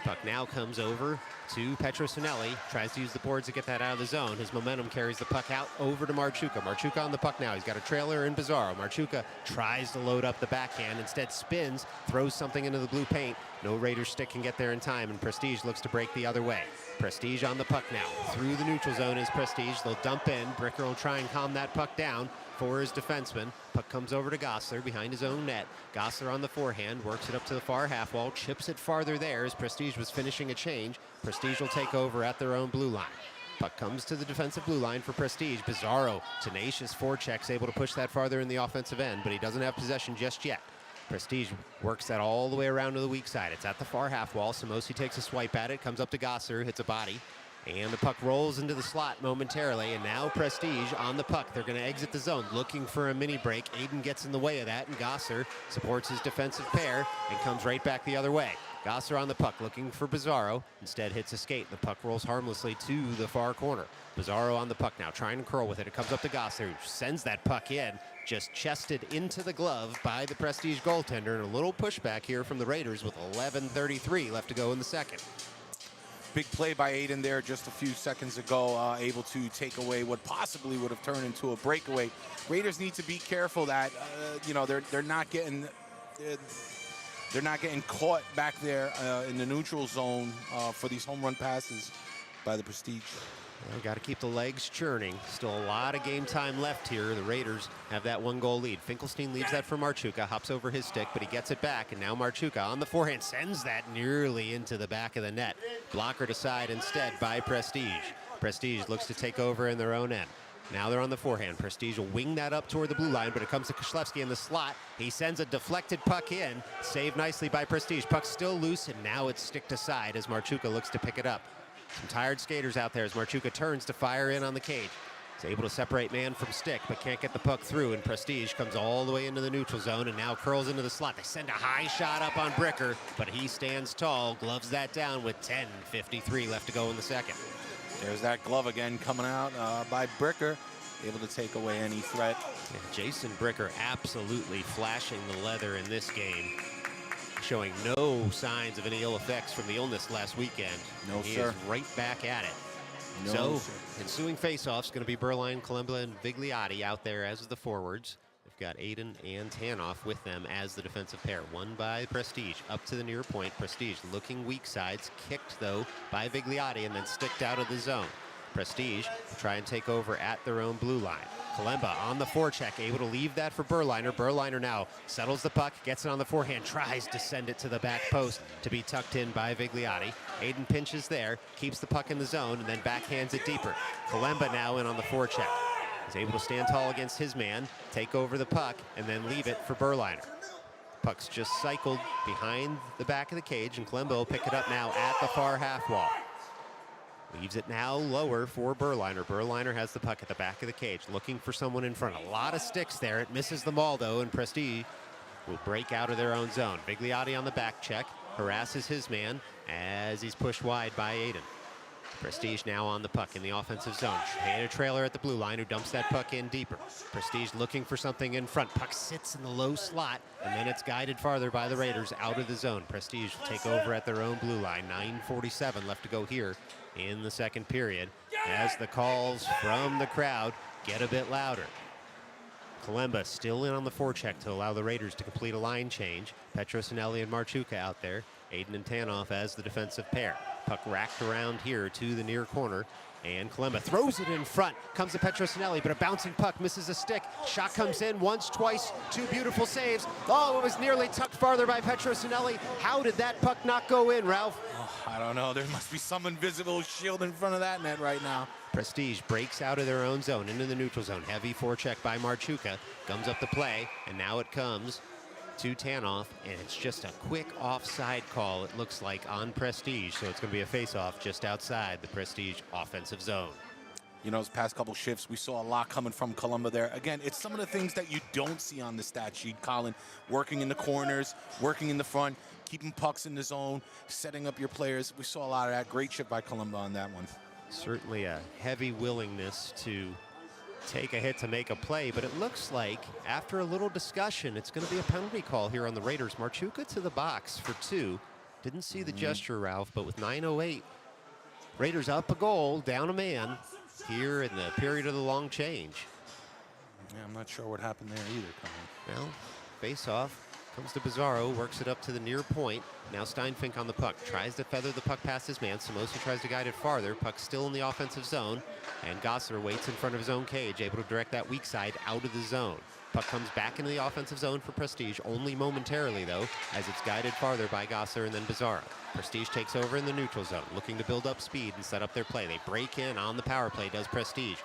Puck now comes over to Petrosinelli, tries to use the boards to get that out of the zone. His momentum carries the puck out over to Marchuka. Marchuka on the puck now. He's got a trailer in Bizarro. Marchuka tries to load up the backhand, instead spins, throws something into the blue paint. No Raiders stick can get there in time, and Prestige looks to break the other way. Prestige on the puck now. Through the neutral zone is Prestige. They'll dump in. Bricker will try and calm that puck down for his defenseman. Puck comes over to Gosler behind his own net. Gosler on the forehand, works it up to the far half wall, chips it farther there as Prestige was finishing a change. Prestige will take over at their own blue line. Puck comes to the defensive blue line for Prestige. Bizarro, tenacious forechecks, able to push that farther in the offensive end, but he doesn't have possession just yet. Prestige works that all the way around to the weak side. It's at the far half wall. Samosi takes a swipe at it, comes up to Gosser, hits a body. And the puck rolls into the slot momentarily, and now Prestige on the puck. They're going to exit the zone, looking for a mini break. Aiden gets in the way of that, and Gosser supports his defensive pair and comes right back the other way. Gosser on the puck, looking for Bizarro. Instead hits a skate. The puck rolls harmlessly to the far corner. Bizarro on the puck now, trying to curl with it. It comes up to Gosser, who sends that puck in, just chested into the glove by the Prestige goaltender, and a little pushback here from the Raiders with 11:33 left to go in the second. Big play by Aiden there just a few seconds ago, able to take away what possibly would have turned into a breakaway. Raiders need to be careful that they're not getting caught back there in the neutral zone for these home run passes by the Prestige. Well, got to keep the legs churning. Still a lot of game time left here. The Raiders have that 1-goal lead. Finkelstein leaves that for Marchuka, hops over his stick, but he gets it back, and now Marchuka on the forehand sends that nearly into the back of the net. Blockered aside instead by Prestige. Prestige looks to take over in their own end. Now they're on the forehand. Prestige will wing that up toward the blue line, but it comes to Koslewski in the slot. He sends a deflected puck in. Saved nicely by Prestige. Puck still loose, and now it's sticked aside as Marchuka looks to pick it up. Some tired skaters out there as Marchuka turns to fire in on the cage. He's able to separate man from stick, but can't get the puck through, and Prestige comes all the way into the neutral zone and now curls into the slot. They send a high shot up on Bricker, but he stands tall, gloves that down with 10:53 left to go in the second. There's that glove again coming out by Bricker, able to take away any threat. Yeah, Jason Bricker absolutely flashing the leather in this game, showing no signs of any ill effects from the illness last weekend. No, he sir. is right back at it. No, So, sir. ensuing faceoffs going to be Berline, Kalemba, and Vigliotti out there as the forwards. They've got Aiden and Tanoff with them as the defensive pair. One by Prestige, up to the near point. Prestige looking weak sides, kicked though by Vigliotti and then sticked out of the zone. Prestige try and take over at their own blue line. Kalemba on the forecheck, able to leave that for Berliner. Berliner now settles the puck, gets it on the forehand, tries to send it to the back post to be tucked in by Vigliotti. Aiden pinches there, keeps the puck in the zone, and then backhands it deeper. Kalemba now in on the forecheck. He's able to stand tall against his man, take over the puck, and then leave it for Berliner. Puck's just cycled behind the back of the cage, and Kalemba will pick it up now at the far half wall. Leaves it now lower for Berliner. Berliner has the puck at the back of the cage, looking for someone in front. A lot of sticks there. It misses them all, though, and Prestige will break out of their own zone. Vigliotti on the back check, harasses his man as he's pushed wide by Aiden. Prestige now on the puck in the offensive zone. Had a trailer at the blue line who dumps that puck in deeper. Prestige looking for something in front. Puck sits in the low slot, and then it's guided farther by the Raiders out of the zone. Prestige will take over at their own blue line. 9:47 left to go here in the second period as the calls from the crowd get a bit louder. Kalemba still in on the forecheck to allow the Raiders to complete a line change. Petrosinelli and Marchuka out there. Aiden and Tanoff as the defensive pair. Puck racked around here to the near corner, and Kalemba throws it in front. Comes to Petrosinelli, but a bouncing puck misses a stick. Shot comes in once, twice, two beautiful saves. Oh, it was nearly tucked farther by Petrosinelli. How did that puck not go in, Ralph? Oh, I don't know. There must be some invisible shield in front of that net right now. Prestige breaks out of their own zone into the neutral zone. Heavy forecheck by Marchuka. Gums up the play, and now it comes to Tanoff, and it's just a quick offside call, it looks like, on Prestige. So it's going to be a face-off just outside the Prestige offensive zone. You know, those past couple shifts, we saw a lot coming from Kalemba there. Again, it's some of the things that you don't see on the stat sheet, Colin. Working in the corners, working in the front, keeping pucks in the zone, setting up your players. We saw a lot of that. Great shift by Kalemba on that one. Certainly a heavy willingness to take a hit to make a play, but it looks like after a little discussion, it's going to be a penalty call here on the Raiders. Marchuka to the box for two. Didn't see the gesture, Ralph, but with 9:08, Raiders up a goal, down a man here in the period of the long change. Yeah, I'm not sure what happened there either, Colin. Well, face off. Comes to Bizarro, works it up to the near point. Now Steinfink on the puck. Tries to feather the puck past his man. Samosi tries to guide it farther. Puck still in the offensive zone. And Gosser waits in front of his own cage, able to direct that weak side out of the zone. Puck comes back into the offensive zone for Prestige, only momentarily, though, as it's guided farther by Gosser and then Bizarro. Prestige takes over in the neutral zone, looking to build up speed and set up their play. They break in on the power play, does Prestige.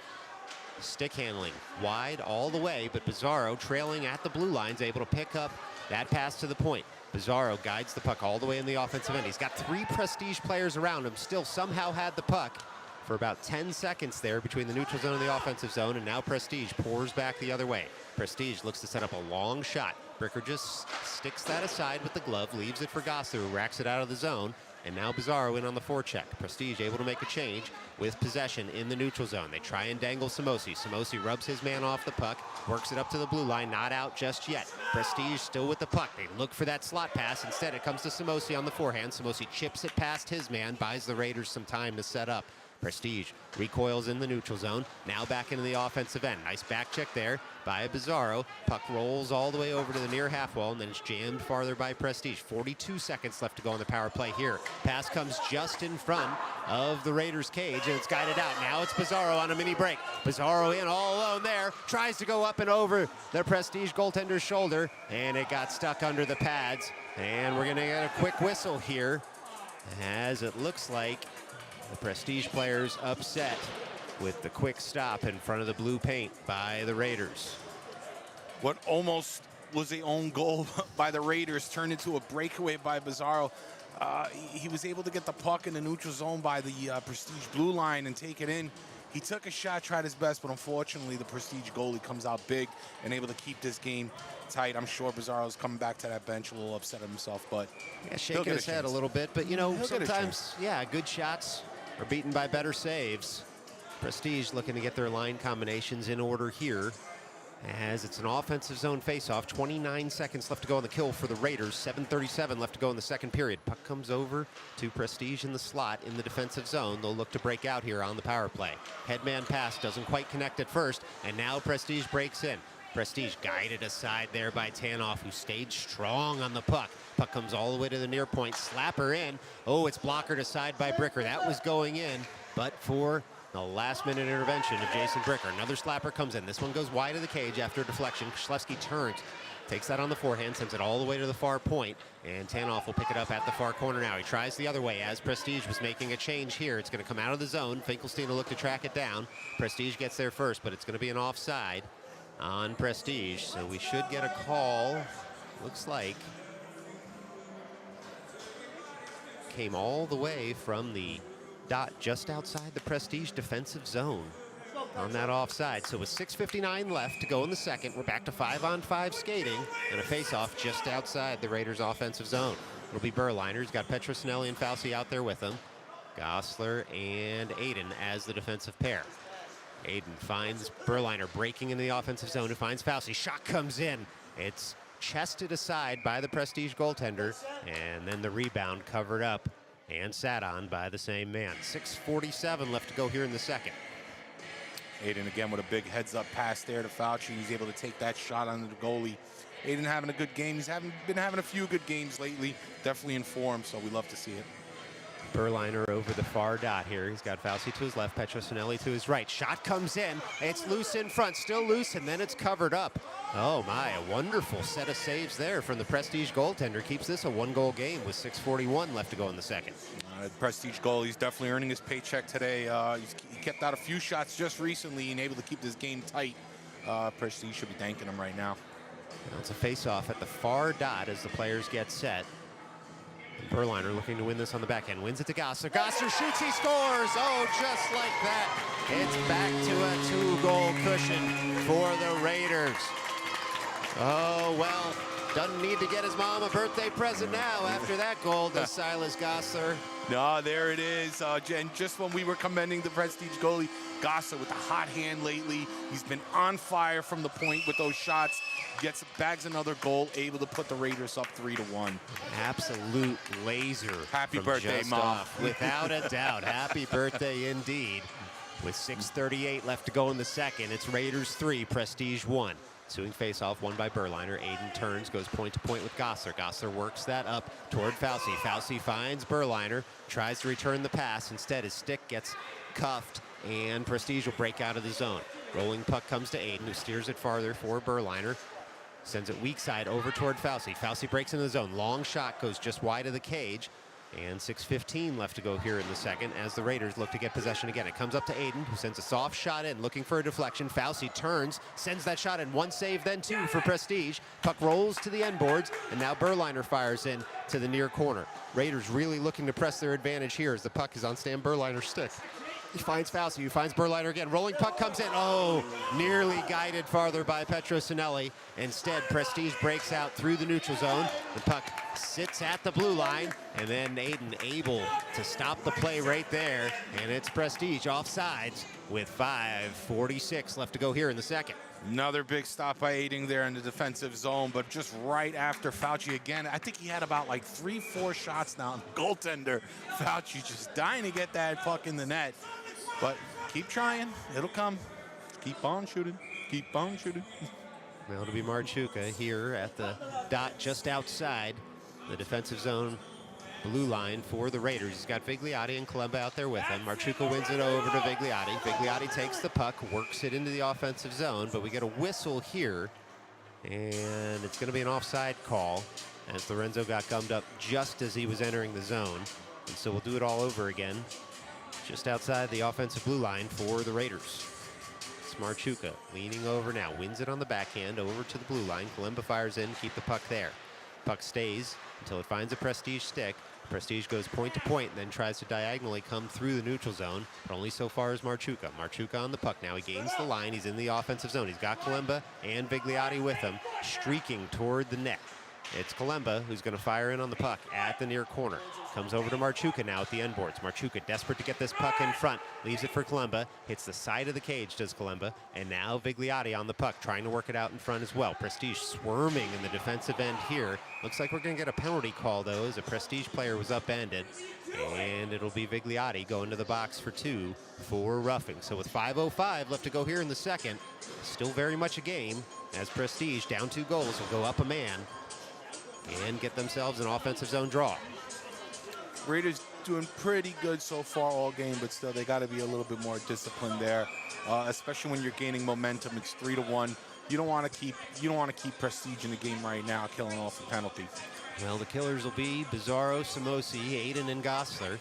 Stick handling wide all the way, but Bizarro, trailing at the blue line, is able to pick up that pass to the point. Bizarro guides the puck all the way in the offensive end. He's got three Prestige players around him, still somehow had the puck for about 10 seconds there between the neutral zone and the offensive zone, and now Prestige pours back the other way. Prestige looks to set up a long shot. Bricker just sticks that aside with the glove, leaves it for Gosser, who racks it out of the zone, and now Bizarro in on the forecheck. Prestige able to make a change with possession in the neutral zone. They try and dangle Samosi. Samosi rubs his man off the puck, works it up to the blue line, not out just yet. Prestige still with the puck. They look for that slot pass. Instead, it comes to Samosi on the forehand. Samosi chips it past his man, buys the Raiders some time to set up. Prestige recoils in the neutral zone, now back into the offensive end. Nice back check there by Bizarro. Puck rolls all the way over to the near half wall, and then it's jammed farther by Prestige. 42 seconds left to go on the power play here. Pass comes just in front of the Raiders' cage, and it's guided out. Now it's Bizarro on a mini break. Bizarro in all alone there, tries to go up and over the Prestige goaltender's shoulder, and it got stuck under the pads. And we're going to get a quick whistle here, as it looks like the Prestige players upset with the quick stop in front of the blue paint by the Raiders. What almost was a own goal by the Raiders turned into a breakaway by Bizarro. He was able to get the puck in the neutral zone by the Prestige blue line and take it in. He took a shot, tried his best, but unfortunately the Prestige goalie comes out big and able to keep this game tight. I'm sure Bizarro's coming back to that bench a little upset at himself, but yeah, shaking his head a little bit. But you know, sometimes, yeah, good shots are beaten by better saves. Prestige looking to get their line combinations in order here, as it's an offensive zone faceoff. 29 seconds left to go on the kill for the Raiders. 7:37 left to go in the second period. Puck comes over to Prestige in the slot in the defensive zone. They'll look to break out here on the power play. Headman pass doesn't quite connect at first, and now Prestige breaks in. Prestige guided aside there by Tanoff, who stayed strong on the puck. Puck comes all the way to the near point. Slapper in. Oh, it's blockered aside by Bricker. That was going in, but for the last-minute intervention of Jason Bricker. Another slapper comes in. This one goes wide of the cage after a deflection. Kschlewski turns, takes that on the forehand, sends it all the way to the far point, and Tanoff will pick it up at the far corner now. He tries the other way as Prestige was making a change here. It's going to come out of the zone. Finkelstein will look to track it down. Prestige gets there first, but it's going to be an offside on Prestige, so we should get a call. Looks like came all the way from the dot just outside the Prestige defensive zone on that offside. So with 6:59 left to go in the second, we're back to 5-on-5 skating and a face-off just outside the Raiders offensive zone. It'll be Berliner. He's got Petrosinelli and Fauci out there with him. Gossler and Aiden as the defensive pair. Aiden finds Berliner breaking into the offensive zone, who finds Fauci. Shot comes in. It's chested aside by the Prestige goaltender, and then the rebound covered up and sat on by the same man. 6:47 left to go here in the second. Aiden again with a big heads-up pass there to Fauci. He's able to take that shot on the goalie. Aiden having a good game. He's been having a few good games lately. Definitely in form, so we love to see it. Berliner over the far dot here. He's got Fauci to his left, Petrosinelli to his right. Shot comes in. It's loose in front, still loose, and then it's covered up. Oh my, a wonderful set of saves there from the Prestige goaltender. Keeps this a one-goal game with 6:41 left to go in the second. Prestige goal, he's definitely earning his paycheck today. He kept out a few shots just recently and able to keep this game tight. Prestige should be thanking him right now. Now it's a face-off at the far dot as the players get set. Berliner looking to win this on the backhand. Wins it to Gossler. Gossler shoots, he scores! Oh, just like that. It's back to a two-goal cushion for the Raiders. Oh, well, doesn't need to get his mom a birthday present now after that goal to Silas Gossler. No, there it is. And just when we were commending the Prestige goalie, Gossler with the hot hand lately. He's been on fire from the point with those shots. Bags another goal, able to put the Raiders up 3-1. Absolute laser. Happy birthday, Mom. Without a doubt. Happy birthday indeed. With 6:38 left to go in the second, it's Raiders 3, Prestige 1. Ensuing face-off, won by Berliner. Aiden turns, goes point to point with Gossler. Gossler works that up toward Fauci. Fauci finds Berliner, tries to return the pass. Instead, his stick gets cuffed, and Prestige will break out of the zone. Rolling puck comes to Aiden, who steers it farther for Berliner. Sends it weak side over toward Fauci. Fauci breaks into the zone. Long shot goes just wide of the cage. And 6:15 left to go here in the second as the Raiders look to get possession again. It comes up to Aiden, who sends a soft shot in, looking for a deflection. Fauci turns, sends that shot in. One save, then two for Prestige. Puck rolls to the end boards, and now Berliner fires in to the near corner. Raiders really looking to press their advantage here as the puck is on Stan Berliner's stick. He finds Fauci, who finds Berliner again. Rolling puck comes in. Oh, nearly guided farther by Petrosinelli. Instead, Prestige breaks out through the neutral zone. The puck sits at the blue line, and then Aiden able to stop the play right there. And it's Prestige offsides with 5:46 left to go here in the second. Another big stop by Aiden there in the defensive zone, but just right after Fauci again. I think he had about like 3-4 shots now. Goaltender Fauci just dying to get that puck in the net. But keep trying. It'll come. Keep on shooting. Keep on shooting. Well, it'll be Marchuka here at the dot just outside the defensive zone blue line for the Raiders. He's got Vigliotti and Columba out there with him. Marchuka wins it over to Vigliotti. Vigliotti takes the puck, works it into the offensive zone, but we get a whistle here, and it's going to be an offside call as Lorenzo got gummed up just as he was entering the zone. And so we'll do it all over again. just outside the offensive blue line for the Raiders. It's Marchuka leaning over now, wins it on the backhand over to the blue line. Kalemba fires in, keep the puck there. Puck stays until it finds a Prestige stick. Prestige goes point to point and then tries to diagonally come through the neutral zone, but only so far as Marchuka. Marchuka on the puck now. He gains the line. He's in the offensive zone. He's got Kalemba and Vigliotti with him, streaking toward the net. It's Kalemba who's going to fire in on the puck at the near corner. Comes over to Marchuka now at the end boards. Marchuka desperate to get this puck in front. Leaves it for Kalemba. Hits the side of the cage, does Kalemba. And now Vigliotti on the puck, trying to work it out in front as well. Prestige swarming in the defensive end here. Looks like we're going to get a penalty call, though, as a Prestige player was upended. And it'll be Vigliotti going to the box for 2 for roughing. So with 5:05 left to go here in the second, still very much a game, as Prestige, down 2 goals, will go up a man and get themselves an offensive zone draw. Raiders doing pretty good so far all game, but still they got to be a little bit more disciplined there, especially when you're gaining momentum. It's 3-1. You don't want to keep Prestige in the game right now, killing off the penalties. Well, the killers will be Bizarro, Samosi, Aiden, and Gosler.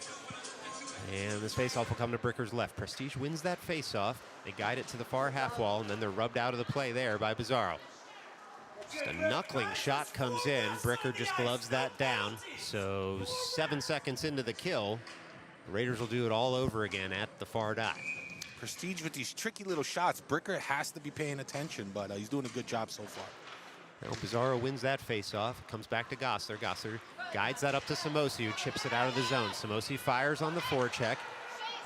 And this faceoff will come to Bricker's left. Prestige wins that faceoff. They guide it to the far half wall, and then they're rubbed out of the play there by Bizarro. Just a knuckling shot comes in. Bricker just gloves that down. So 7 seconds into the kill, the Raiders will do it all over again at the far dot. Prestige with these tricky little shots. Bricker has to be paying attention, but he's doing a good job so far. Well, Bizarro wins that faceoff. Comes back to Gosler. Gosler guides that up to Samosi, who chips it out of the zone. Samosi fires on the forecheck,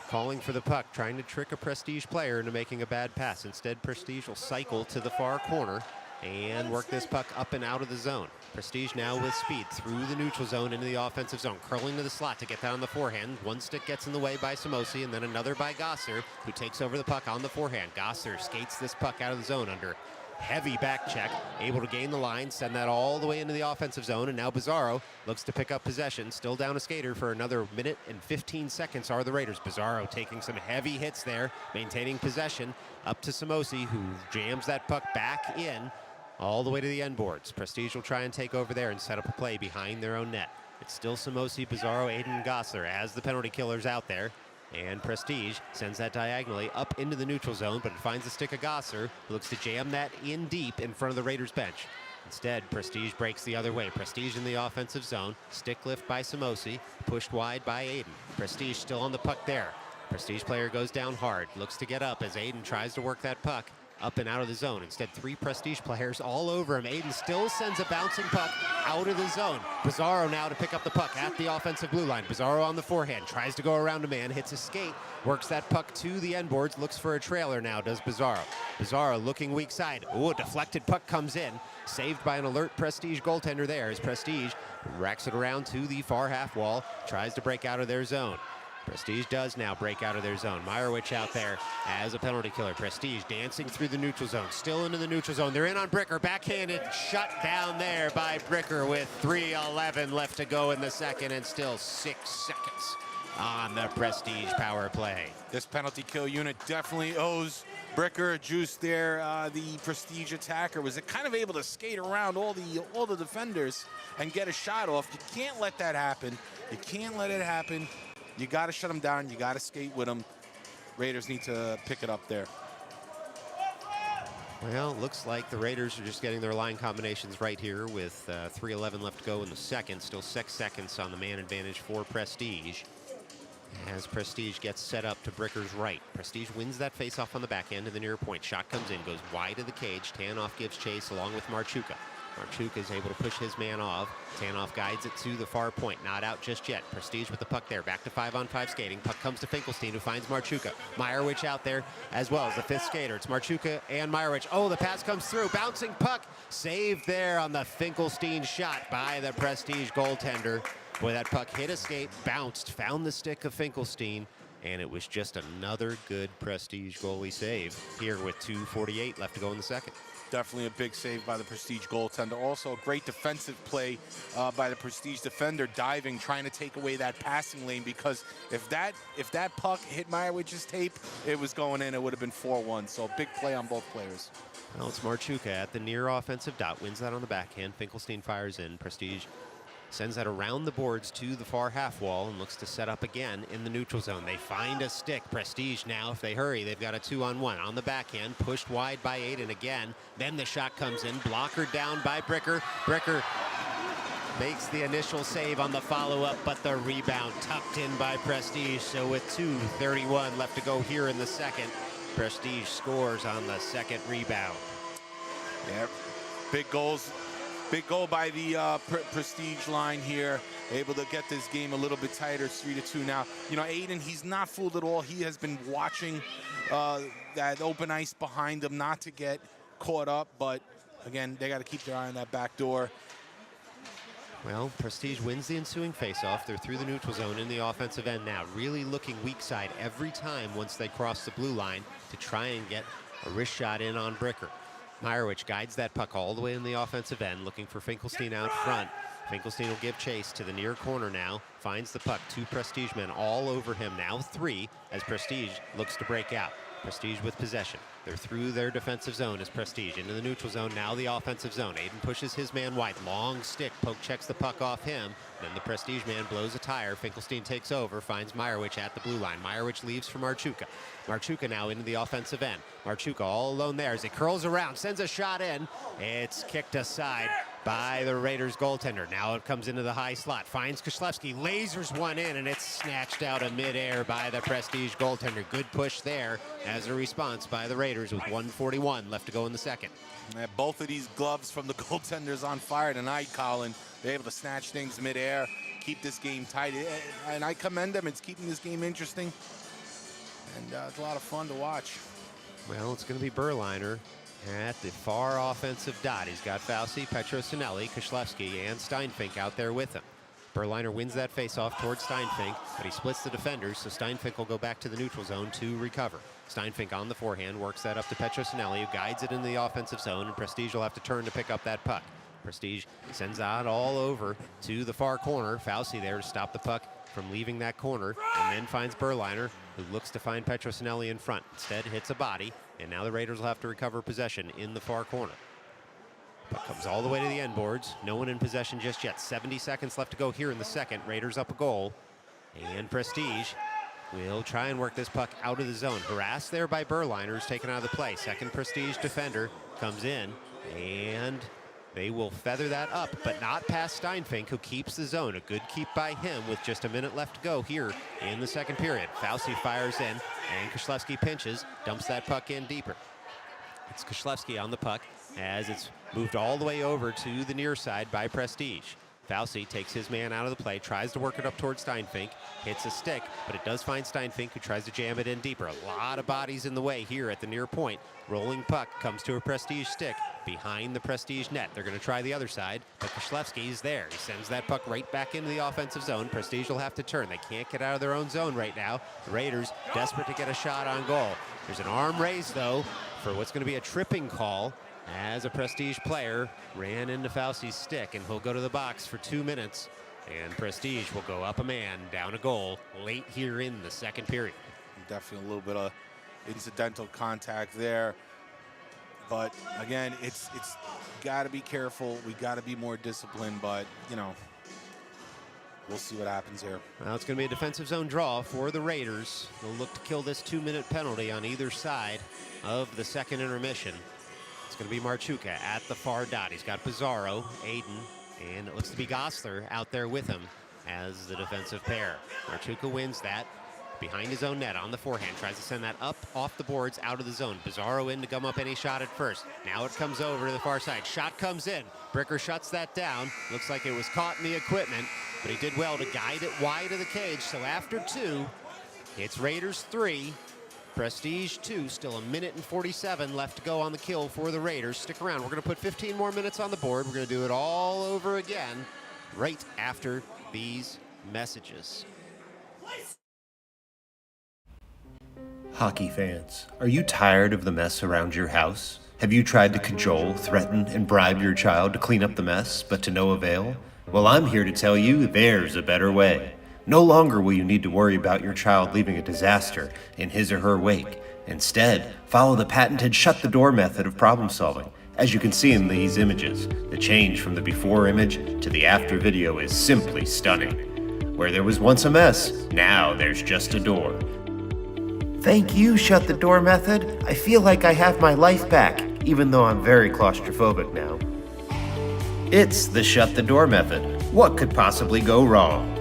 calling for the puck, trying to trick a Prestige player into making a bad pass. Instead, Prestige will cycle to the far corner and work this puck up and out of the zone. Prestige now with speed through the neutral zone into the offensive zone, curling to the slot to get that on the forehand. One stick gets in the way by Samosi, and then another by Gosler, who takes over the puck on the forehand. Gosler skates this puck out of the zone under heavy back check, able to gain the line, send that all the way into the offensive zone, and now Bizarro looks to pick up possession. Still down a skater for another minute and 15 seconds are the Raiders. Bizarro taking some heavy hits there, maintaining possession up to Samosi, who jams that puck back in all the way to the end boards. Prestige will try and take over there and set up a play behind their own net. It's still Samosi, Bizarro, Aiden, and Gosler as the penalty killers out there. And Prestige sends that diagonally up into the neutral zone, but it finds the stick of Gosler, who looks to jam that in deep in front of the Raiders bench. Instead, Prestige breaks the other way. Prestige in the offensive zone. Stick lift by Samosi, pushed wide by Aiden. Prestige still on the puck there. Prestige player goes down hard, looks to get up as Aiden tries to work that puck up and out of the zone. Instead, 3 Prestige players all over him. Aiden still sends a bouncing puck out of the zone. Bizarro now to pick up the puck at the offensive blue line. Bizarro on the forehand, tries to go around a man, hits a skate, works that puck to the end boards, looks for a trailer now, does Bizarro. Bizarro looking weak side. Ooh, a deflected puck comes in, saved by an alert Prestige goaltender there as Prestige racks it around to the far half wall, tries to break out of their zone. Prestige does now break out of their zone. Meyerowicz out there as a penalty killer. Prestige dancing through the neutral zone, still into the neutral zone. They're in on Bricker, backhanded, shut down there by Bricker with 3:11 left to go in the second and still 6 seconds on the Prestige power play. This penalty kill unit definitely owes Bricker a juice there. The Prestige attacker was kind of able to skate around all the defenders and get a shot off. You can't let that happen. You can't let it happen. You got to shut them down. You got to skate with them. Raiders need to pick it up there. Well, looks like the Raiders are just getting their line combinations right here with 3:11 left to go in the second. Still 6 seconds on the man advantage for Prestige. As Prestige gets set up to Bricker's right. Prestige wins that faceoff on the back end to the near point. Shot comes in, goes wide of the cage. Tanoff gives chase along with Marchuka. Marchuka is able to push his man off. Tanoff guides it to the far point. Not out just yet. Prestige with the puck there. Back to 5-on-5 skating. Puck comes to Finkelstein, who finds Marchuka. Meyerowicz out there as well as the 5th skater. It's Marchuka and Meyerowicz. Oh, the pass comes through. Bouncing puck. Saved there on the Finkelstein shot by the Prestige goaltender. Boy, that puck hit a skate, bounced, found the stick of Finkelstein, and it was just another good Prestige goalie save here with 2:48 left to go in the second. Definitely a big save by the Prestige goaltender. Also a great defensive play by the Prestige defender, diving, trying to take away that passing lane, because if that puck hit Meyerowicz's tape, it was going in. It would have been 4-1. So big play on both players. Well, it's Marchuka at the near offensive dot, wins that on the backhand. Finkelstein fires in. Prestige sends that around the boards to the far half wall and looks to set up again in the neutral zone. They find a stick. Prestige now, if they hurry, they've got a 2-on-1 on the backhand, pushed wide by Aiden again. Then the shot comes in, blocker down by Bricker. Bricker makes the initial save on the follow-up, but the rebound tucked in by Prestige. So with 2:31 left to go here in the second, Prestige scores on the second rebound. Yeah, big goals. Big goal by the Prestige line here. Able to get this game a little bit tighter. It's 3-2 now. You know, Aiden, he's not fooled at all. He has been watching that open ice behind him not to get caught up. But, again, they got to keep their eye on that back door. Well, Prestige wins the ensuing faceoff. They're through the neutral zone in the offensive end now. Really looking weak side every time once they cross the blue line to try and get a wrist shot in on Bricker. Meyerowicz guides that puck all the way in the offensive end, looking for Finkelstein out front. Finkelstein will give chase to the near corner now. Finds the puck. 2 Prestige men all over him now. 3 as Prestige looks to break out. Prestige with possession. They're through their defensive zone as Prestige into the neutral zone. Now the offensive zone. Aiden pushes his man wide. Long stick. Poke checks the puck off him. Then the Prestige man blows a tire. Finkelstein takes over. Finds Meyerowicz at the blue line. Meyerowicz leaves for Marchuka. Marchuka now into the offensive end. Marchuka all alone there as he curls around. Sends a shot in. It's kicked aside by the Raiders goaltender. Now it comes into the high slot. Finds Koslewski. Lasers one in, and it's snatched out of midair by the Prestige goaltender. Good push there as a response by the Raiders with 1:41 left to go in the second. Yeah, both of these gloves from the goaltenders on fire tonight, Colin. They're able to snatch things midair, keep this game tight. And I commend them. It's keeping this game interesting. And it's a lot of fun to watch. Well, it's going to be Berliner at the far offensive dot. He's got Fauci, Petrosinelli, Koslewski, and Steinfink out there with him. Berliner wins that faceoff towards Steinfink, but he splits the defenders, so Steinfink will go back to the neutral zone to recover. Steinfink on the forehand works that up to Petrosinelli, who guides it in the offensive zone, and Prestige will have to turn to pick up that puck. Prestige sends out all over to the far corner. Fauci there to stop the puck from leaving that corner, and then finds Berliner, who looks to find Petrosinelli in front. Instead hits a body, and now the Raiders will have to recover possession in the far corner. Puck comes all the way to the end boards. No one in possession just yet. 70 seconds left to go here in the second. Raiders up a goal, and Prestige will try and work this puck out of the zone. Harassed there by Berliner, who's taken out of the play. Second Prestige defender comes in, and they will feather that up, but not past Steinfink, who keeps the zone. A good keep by him with just a minute left to go here in the second period. Fauci fires in, and Koslewski pinches, dumps that puck in deeper. It's Koslewski on the puck as it's moved all the way over to the near side by Prestige. Fauci takes his man out of the play, tries to work it up towards Steinfink, hits a stick, but it does find Steinfink, who tries to jam it in deeper. A lot of bodies in the way here at the near point. Rolling puck comes to a Prestige stick behind the Prestige net. They're going to try the other side, but Koslewski's there. He sends that puck right back into the offensive zone. Prestige will have to turn. They can't get out of their own zone right now. The Raiders desperate to get a shot on goal. There's an arm raised, though, for what's going to be a tripping call, as a Prestige player ran into Fauci's stick, and he'll go to the box for 2 minutes, and Prestige will go up a man, down a goal late here in the second period. Definitely a little bit of incidental contact there, but again, it's got to be careful. We got to be more disciplined, but you know, we'll see what happens here. Well, it's going to be a defensive zone draw for the Raiders. They'll look to kill this 2-minute penalty on either side of the second intermission. It's going to be Marchuka at the far dot. He's got Pizarro, Aiden, and it looks to be Gosler out there with him as the defensive pair. Marchuka wins that behind his own net on the forehand. Tries to send that up off the boards out of the zone. Pizarro in to gum up any shot at first. Now it comes over to the far side. Shot comes in. Bricker shuts that down. Looks like it was caught in the equipment, but he did well to guide it wide of the cage. So after 2, it's Raiders 3. Prestige 2, still a minute and 47 left to go on the kill for the Raiders. Stick around. We're going to put 15 more minutes on the board. We're going to do it all over again right after these messages. Hockey fans, are you tired of the mess around your house? Have you tried to cajole, threaten, and bribe your child to clean up the mess, but to no avail? Well, I'm here to tell you there's a better way. No longer will you need to worry about your child leaving a disaster in his or her wake. Instead, follow the patented shut-the-door method of problem solving. As you can see in these images, the change from the before image to the after video is simply stunning. Where there was once a mess, now there's just a door. Thank you, Shut the Door method. I feel like I have my life back, even though I'm very claustrophobic now. It's the Shut the Door method. What could possibly go wrong?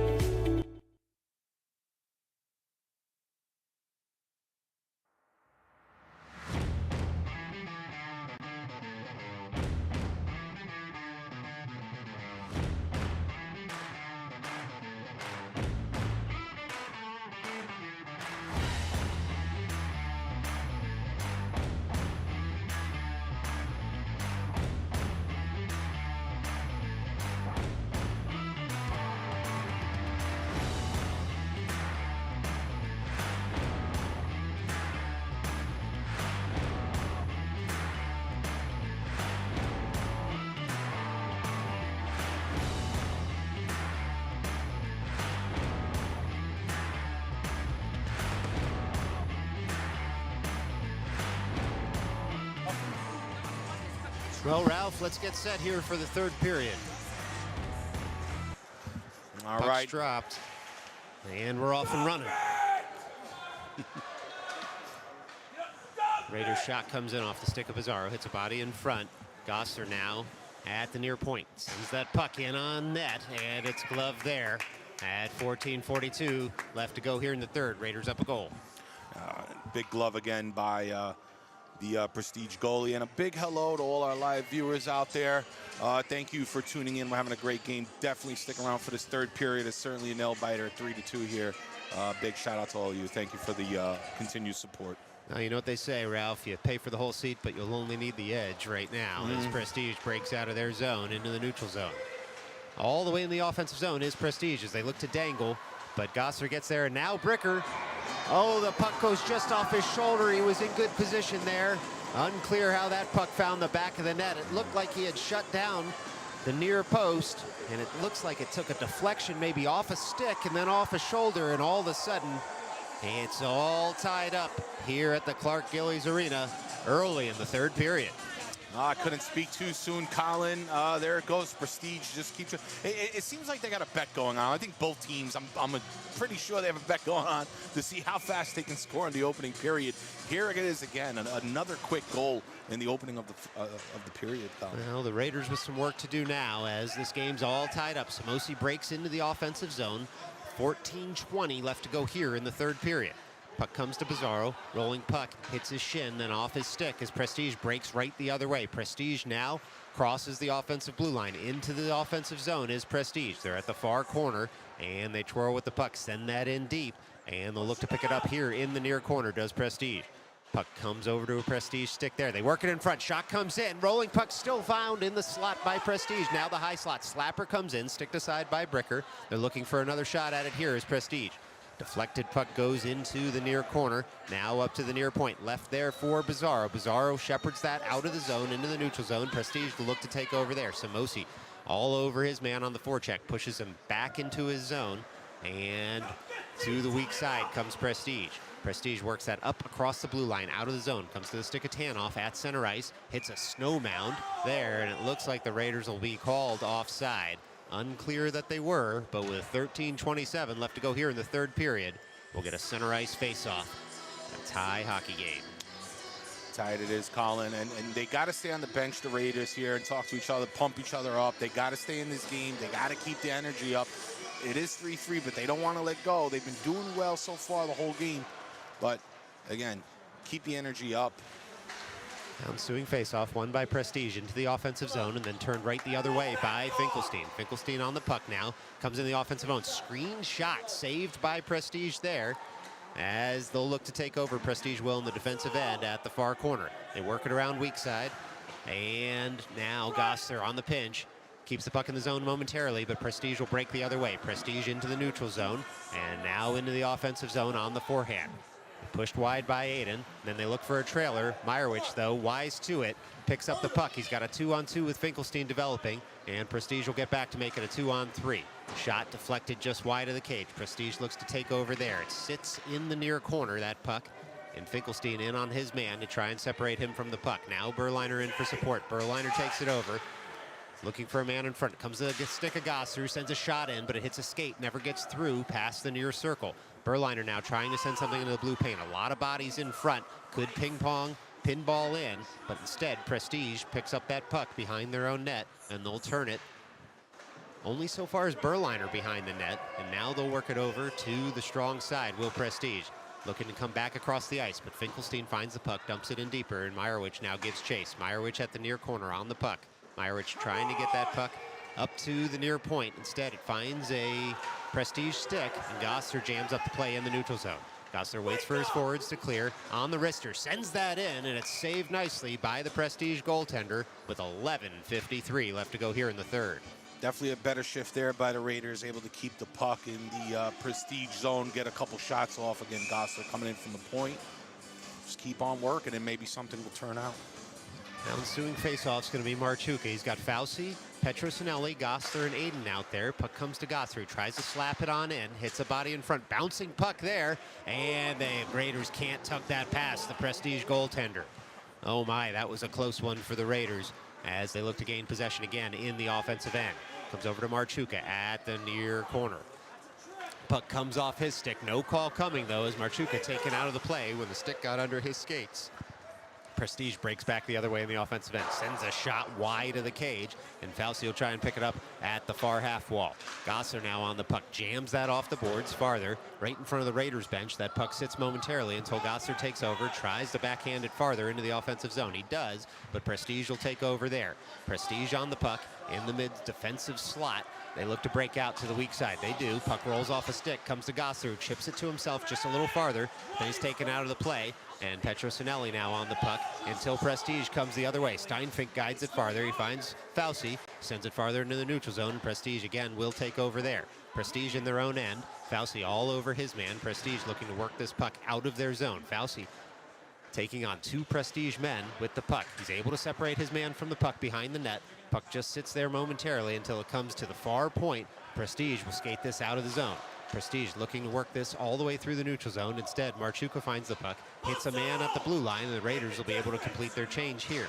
Well, Ralph, let's get set here for the third period. All Puck's right. dropped, and we're off and running. Raiders shot comes in off the stick of Pizarro, hits a body in front. Gosser now at the near point. Sends that puck in on net, and it's gloved there at 14:42 left to go here in the third. Raiders up a goal. Big glove again by the Prestige goalie, and a big hello to all our live viewers out there. Thank you for tuning in. We're having a great game. Definitely stick around for this third period. It's certainly a nail biter, 3-2 here. Big shout out to all of you. Thank you for the continued support. Now, you know what they say, Ralph, you pay for the whole seat, but you'll only need the edge right now as Prestige breaks out of their zone into the neutral zone. All the way in the offensive zone is Prestige as they look to dangle, but Gosser gets there, and now Bricker. Oh, the puck goes just off his shoulder. He was in good position there. Unclear how that puck found the back of the net. It looked like he had shut down the near post, and it looks like it took a deflection maybe off a stick and then off a shoulder, and all of a sudden, it's all tied up here at the Clark Gillies Arena early in the third period. I couldn't speak too soon, Colin. There it goes. Prestige just keeps it. It seems like they got a bet going on. I think both teams, I'm pretty sure they have a bet going on to see how fast they can score in the opening period. Here it is again, another quick goal in the opening of the period, Colin. Well, the Raiders with some work to do now as this game's all tied up. Samosi breaks into the offensive zone. 14:20 left to go here in the third period. Puck comes to Pizarro, rolling puck, hits his shin, then off his stick as Prestige breaks right the other way. Prestige now crosses the offensive blue line. Into the offensive zone is Prestige. They're at the far corner, and they twirl with the puck, send that in deep, and they'll look to pick it up here in the near corner, does Prestige. Puck comes over to a Prestige stick there. They work it in front. Shot comes in. Rolling puck still found in the slot by Prestige. Now the high slot. Slapper comes in, sticked aside by Bricker. They're looking for another shot at it here is Prestige. Deflected puck goes into the near corner. Now up to the near point. Left there for Pizarro. Pizarro shepherds that out of the zone into the neutral zone. Prestige to look to take over there. Samosi all over his man on the forecheck. Pushes him back into his zone. And to the weak side comes Prestige. Prestige works that up across the blue line, out of the zone. Comes to the stick of Tanoff at center ice. Hits a snow mound there, and it looks like the Raiders will be called offside. Unclear that they were, but with 13:27 left to go here in the third period, we'll get a center ice face-off. A tie hockey game. Tight it is, Colin, and they got to stay on the bench, the Raiders here, and talk to each other, pump each other up. They got to stay in this game. They got to keep the energy up. It is 3-3, but they don't want to let go. They've been doing well so far the whole game, but again, keep the energy up. Now ensuing face-off, won by Prestige into the offensive zone and then turned right the other way by Finkelstein. Finkelstein on the puck now, comes in the offensive zone. Screen shot saved by Prestige there as they'll look to take over. Prestige will in the defensive end at the far corner. They work it around weak side, and now Gosser on the pinch. Keeps the puck in the zone momentarily, but Prestige will break the other way. Prestige into the neutral zone, and now into the offensive zone on the forehand. Pushed wide by Aiden, then they look for a trailer. Meyerowicz, though, wise to it, picks up the puck. He's got a 2-on-2 with Finkelstein developing, and Prestige will get back to make it a 2-on-3. Shot deflected just wide of the cage. Prestige looks to take over there. It sits in the near corner, that puck, And Finkelstein in on his man to try and separate him from the puck. Now Berliner in for support. Berliner takes it over. Looking for a man in front. Comes the stick of Gosser, sends a shot in, but it hits a skate, never gets through past the near circle. Berliner now trying to send something into the blue paint. A lot of bodies in front. Could ping pong, pinball in, but instead Prestige picks up that puck behind their own net, and they'll turn it. Only so far is Berliner behind the net, and now they'll work it over to the strong side, Will Prestige. Looking to come back across the ice, but Finkelstein finds the puck, dumps it in deeper, and Meyerowicz now gives chase. Meyerowicz at the near corner on the puck. Meyerowicz trying to get that puck up to the near point. Instead, it finds a Prestige stick, and Gosser jams up the play in the neutral zone. Gosser waits for his forwards to clear on the wrister, sends that in, and it's saved nicely by the Prestige goaltender with 11:53 left to go here in the third. Definitely a better shift there by the Raiders, able to keep the puck in the Prestige zone, get a couple shots off. Again, Gosser coming in from the point. Just keep on working, and maybe something will turn out. Now ensuing faceoff is going to be Marchuka. He's got Fauci, Petrosinelli, Gosser, and Aiden out there. Puck comes to Gosser. He tries to slap it on in. Hits a body in front. Bouncing puck there. And the Raiders can't tuck that past the Prestige goaltender. Oh my, that was a close one for the Raiders as they look to gain possession again in the offensive end. Comes over to Marchuka at the near corner. Puck comes off his stick. No call coming, though, as Marchuka taken out of the play when the stick got under his skates. Prestige breaks back the other way in the offensive end, sends a shot wide of the cage, and Fauci will try and pick it up at the far half wall. Gosser now on the puck, jams that off the boards farther, right in front of the Raiders bench. That puck sits momentarily until Gosser takes over, tries to backhand it farther into the offensive zone. He does, but Prestige will take over there. Prestige on the puck in the mid defensive slot. They look to break out to the weak side. They do. Puck rolls off a stick, comes to Gosser, who chips it to himself just a little farther. Then he's taken out of the play. And Petrosinelli now on the puck until Prestige comes the other way. Steinfink guides it farther. He finds Fauci, sends it farther into the neutral zone. And Prestige again will take over there. Prestige in their own end. Fauci all over his man. Prestige looking to work this puck out of their zone. Fauci taking on two Prestige men with the puck. He's able to separate his man from the puck behind the net. Puck just sits there momentarily until it comes to the far point. Prestige will skate this out of the zone. Prestige looking to work this all the way through the neutral zone. Instead, Marchuka finds the puck, hits a man at the blue line, and the Raiders will be able to complete their change here.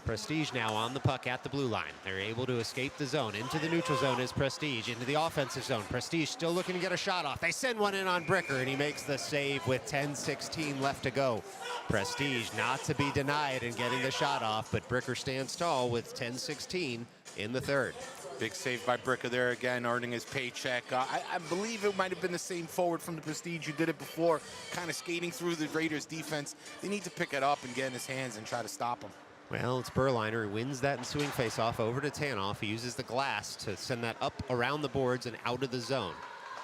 Prestige now on the puck at the blue line. They're able to escape the zone. Into the neutral zone is Prestige. Into the offensive zone. Prestige still looking to get a shot off. They send one in on Bricker, and he makes the save with 10:16 left to go. Prestige not to be denied in getting the shot off, but Bricker stands tall with 10:16 in the third. Big save by Bricker there again, earning his paycheck. I believe it might have been the same forward from the Prestige who did it before, kind of skating through the Raiders defense. They need to pick it up and get in his hands and try to stop him. Well, it's Berliner who wins that ensuing faceoff over to Tanoff. He uses the glass to send that up around the boards and out of the zone.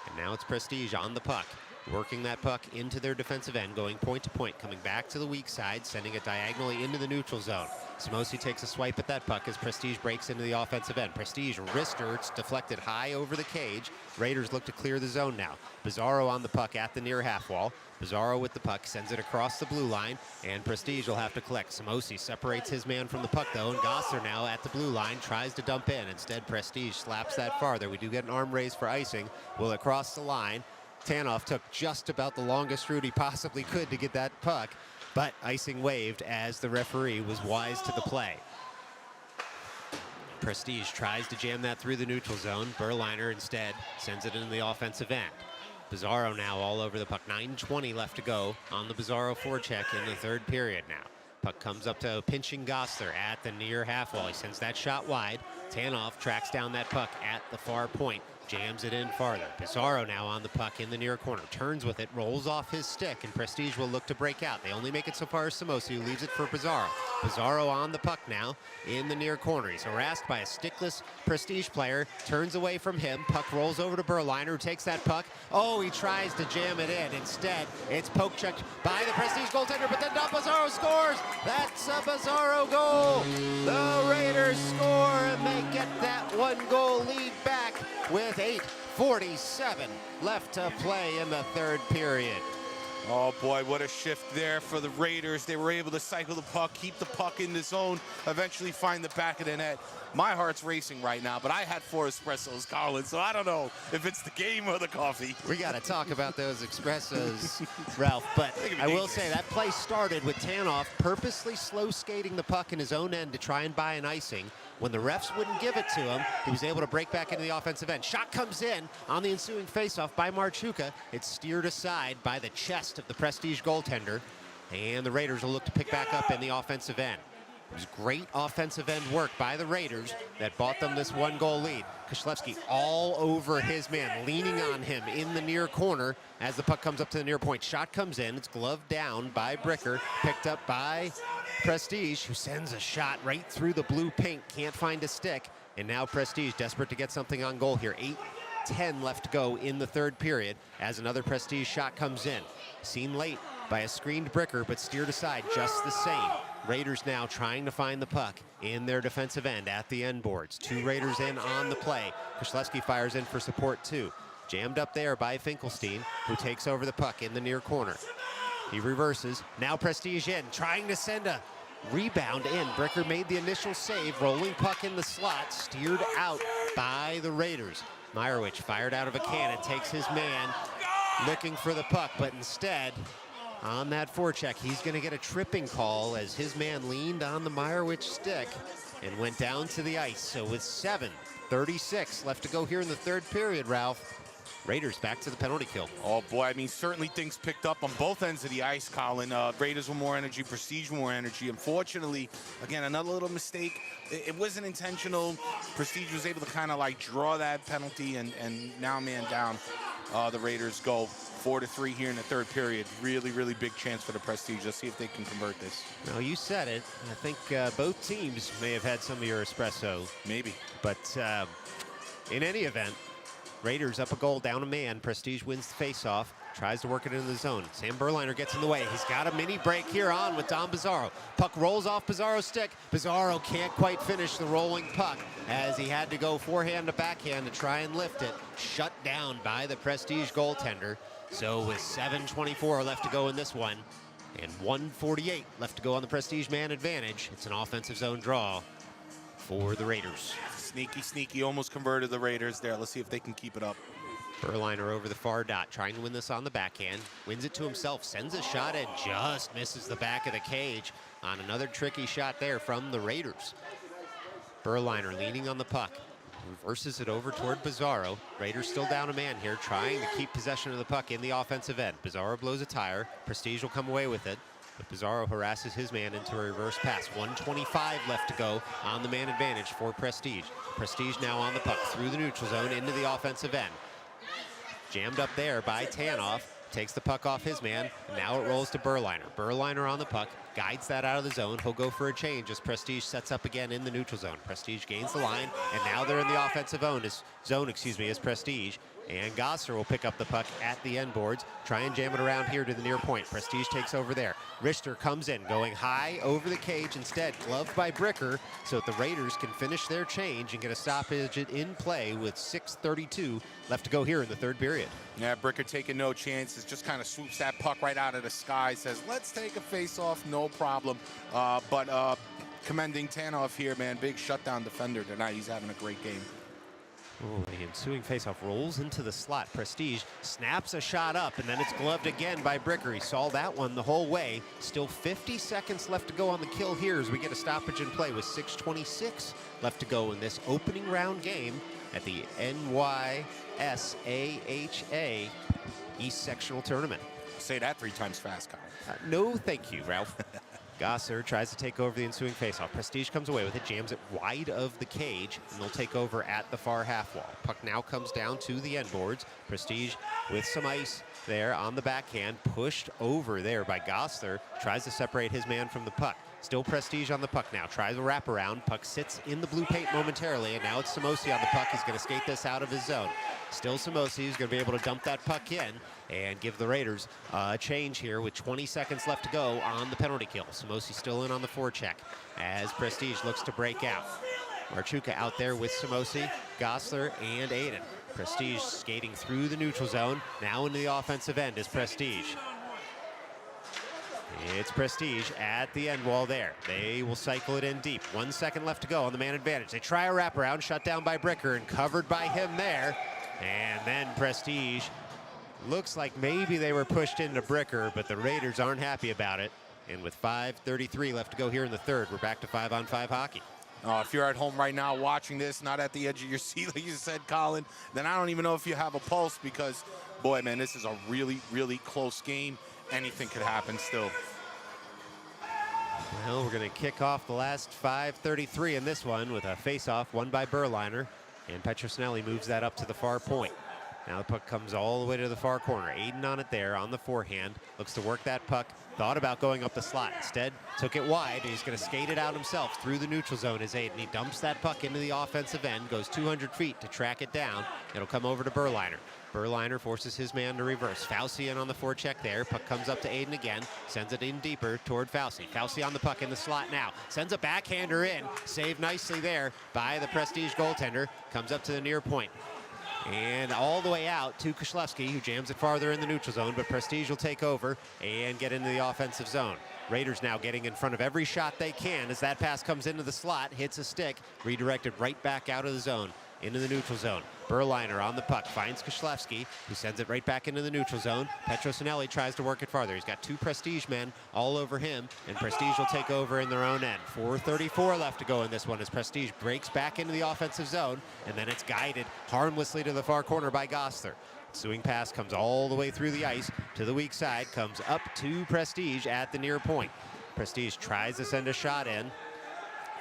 And now it's Prestige on the puck, working that puck into their defensive end, going point to point, coming back to the weak side, sending it diagonally into the neutral zone. Samosi takes a swipe at that puck as Prestige breaks into the offensive end. Prestige wrister, it's deflected high over the cage. Raiders look to clear the zone now. Bizarro on the puck at the near half wall. Bizarro with the puck, sends it across the blue line, and Prestige will have to collect. Samosi separates his man from the puck, though, and Gosser now at the blue line tries to dump in. Instead, Prestige slaps that farther. We do get an arm raise for icing. Will it cross the line? Tanoff took just about the longest route he possibly could to get that puck, but icing waved as the referee was wise to the play. Prestige tries to jam that through the neutral zone. Berliner instead sends it into the offensive end. Bizarro now all over the puck. 9:20 left to go on the Bizarro forecheck in the third period now. Puck comes up to pinching Gosser at the near half wall. He sends that shot wide. Tanoff tracks down that puck at the far point. Jams it in farther. Bizarro now on the puck in the near corner. Turns with it, rolls off his stick, and Prestige will look to break out. They only make it so far as Samosi, who leaves it for Bizarro. Bizarro on the puck now in the near corner. He's harassed by a stickless Prestige player. Turns away from him. Puck rolls over to Berliner, who takes that puck. Oh, he tries to jam it in. Instead, it's poke checked by the Prestige goaltender, but then Bizarro scores. That's a Bizarro goal. The Raiders score, and they get that one-goal lead back with 8:47 left to play in the third period. Oh boy, what a shift there for the Raiders. They were able to cycle the puck, keep the puck in the zone, eventually find the back of the net. My heart's racing right now, but I had 4 espressos, Colin, so I don't know if it's the game or the coffee. We got to talk about those espressos, Ralph, but I will say that play started with Tanoff purposely slow skating the puck in his own end to try and buy an icing. When the refs wouldn't give it to him, he was able to break back into the offensive end. Shot comes in on the ensuing faceoff by Marchuka. It's steered aside by the chest of the Prestige goaltender, and the Raiders will look to pick back up in the offensive end. It was great offensive end work by the Raiders that bought them this 1-goal lead. Koslewski all over his man, leaning on him in the near corner as the puck comes up to the near point. Shot comes in, it's gloved down by Bricker, picked up by Prestige, who sends a shot right through the blue paint, can't find a stick, and now Prestige desperate to get something on goal here. 8:10 left to go in the third period as another Prestige shot comes in. Seen late by a screened Bricker, but steered aside just the same. Raiders now trying to find the puck in their defensive end at the end boards. 2 Raiders in on the play. Koslewski fires in for support too. Jammed up there by Finkelstein, who takes over the puck in the near corner. He reverses. Now Prestige in, trying to send a rebound in. Bricker made the initial save. Rolling puck in the slot, steered out by the Raiders. Meyerowicz fired out of a cannon, takes his man, looking for the puck, but instead, on that forecheck, he's going to get a tripping call as his man leaned on the Meyerowicz stick and went down to the ice. So with 7:36 left to go here in the third period, Ralph, Raiders back to the penalty kill. Oh boy, I mean, certainly things picked up on both ends of the ice, Colin. Raiders with more energy, Prestige with more energy. Unfortunately, again, another little mistake. It wasn't intentional. Prestige was able to kind of like draw that penalty, and now man down. The Raiders go 4-3 here in the third period. Really, really big chance for the Prestige. Let's see if they can convert this. Well, you said it. I think both teams may have had some of your espresso. Maybe. But in any event, Raiders up a goal, down a man. Prestige wins the faceoff, tries to work it into the zone. Sam Berliner gets in the way. He's got a mini break here on with Dom Bizarro. Puck rolls off Bizarro's stick. Bizarro can't quite finish the rolling puck as he had to go forehand to backhand to try and lift it. Shut down by the Prestige goaltender. So with 7:24 left to go in this one and 1:48 left to go on the Prestige man advantage, it's an offensive zone draw for the Raiders. Sneaky, sneaky, almost converted the Raiders there. Let's see if they can keep it up. Berliner over the far dot, trying to win this on the backhand. Wins it to himself, sends a shot and just misses the back of the cage on another tricky shot there from the Raiders. Berliner leaning on the puck, reverses it over toward Bizarro. Raiders still down a man here, trying to keep possession of the puck in the offensive end. Bizarro blows a tire. Prestige will come away with it, but Bizarro harasses his man into a reverse pass. 1:25 left to go on the man advantage for Prestige. Prestige now on the puck through the neutral zone into the offensive end. Jammed up there by Tanoff. Takes the puck off his man, and now it rolls to Berliner. Berliner on the puck, guides that out of the zone. He'll go for a change as Prestige sets up again in the neutral zone. Prestige gains the line, and now they're in the offensive zone, as Prestige. And Gosser will pick up the puck at the end boards, try and jam it around here to the near point. Prestige takes over there. Richter comes in, going high over the cage instead, gloved by Bricker, so that the Raiders can finish their change and get a stoppage in play with 6:32 left to go here in the third period. Yeah, Bricker taking no chances, just kind of swoops that puck right out of the sky, says, let's take a face-off, no problem. But commending Tanoff here, man, big shutdown defender tonight. He's having a great game. Oh, the ensuing faceoff rolls into the slot. Prestige snaps a shot up, and then it's gloved again by Bricker. He saw that one the whole way. Still 50 seconds left to go on the kill here as we get a stoppage in play with 6:26 left to go in this opening round game at the NYSAHA East Sectional Tournament. Say that 3 times fast, Kyle. No, thank you, Ralph. Gosser tries to take over the ensuing faceoff. Prestige comes away with it, jams it wide of the cage, and they'll take over at the far half wall. Puck now comes down to the end boards. Prestige with some ice there on the backhand, pushed over there by Gosser, tries to separate his man from the puck. Still Prestige on the puck now, tries a wraparound. Puck sits in the blue paint momentarily, and now it's Samosi on the puck. He's going to skate this out of his zone. Still Samosi, who's going to be able to dump that puck in and give the Raiders a change here with 20 seconds left to go on the penalty kill. Samosi still in on the forecheck as Prestige looks to break out. Marchuka out there with Samosi, Gosler, and Aiden. Prestige skating through the neutral zone, now into the offensive end is Prestige. It's Prestige at the end wall there. They will cycle it in deep. 1 second left to go on the man advantage. They try a wraparound, shut down by Bricker and covered by him there. And then Prestige, looks like maybe they were pushed into Bricker, but the Raiders aren't happy about it. And with 5:33 left to go here in the third, we're back to 5-on-5 hockey. If you're at home right now watching this, not at the edge of your seat like you said, Colin, then I don't even know if you have a pulse because, boy, man, this is a really, really close game. Anything could happen still. Well, we're going to kick off the last 5:33 in this one with a face-off won by Berliner, and Petrosnelli moves that up to the far point. Now the puck comes all the way to the far corner. Aiden on it there on the forehand. Looks to work that puck. Thought about going up the slot. Instead, took it wide. He's going to skate it out himself through the neutral zone as Aiden. He dumps that puck into the offensive end, goes 200 feet to track it down. It'll come over to Berliner. Berliner forces his man to reverse. Fauci in on the forecheck there. Puck comes up to Aiden again. Sends it in deeper toward Fauci. Fauci on the puck in the slot now. Sends a backhander in. Saved nicely there by the Prestige goaltender. Comes up to the near point. And all the way out to Koslewski, who jams it farther in the neutral zone, but Prestige will take over and get into the offensive zone. Raiders now getting in front of every shot they can as that pass comes into the slot, hits a stick, redirected right back out of the zone, into the neutral zone. Berliner on the puck, finds Koslewski, who sends it right back into the neutral zone. Petrosnelli tries to work it farther. He's got two Prestige men all over him, and Prestige will take over in their own end. 4:34 left to go in this one as Prestige breaks back into the offensive zone, and then it's guided harmlessly to the far corner by Gosler. Ensuing pass comes all the way through the ice to the weak side, comes up to Prestige at the near point. Prestige tries to send a shot in,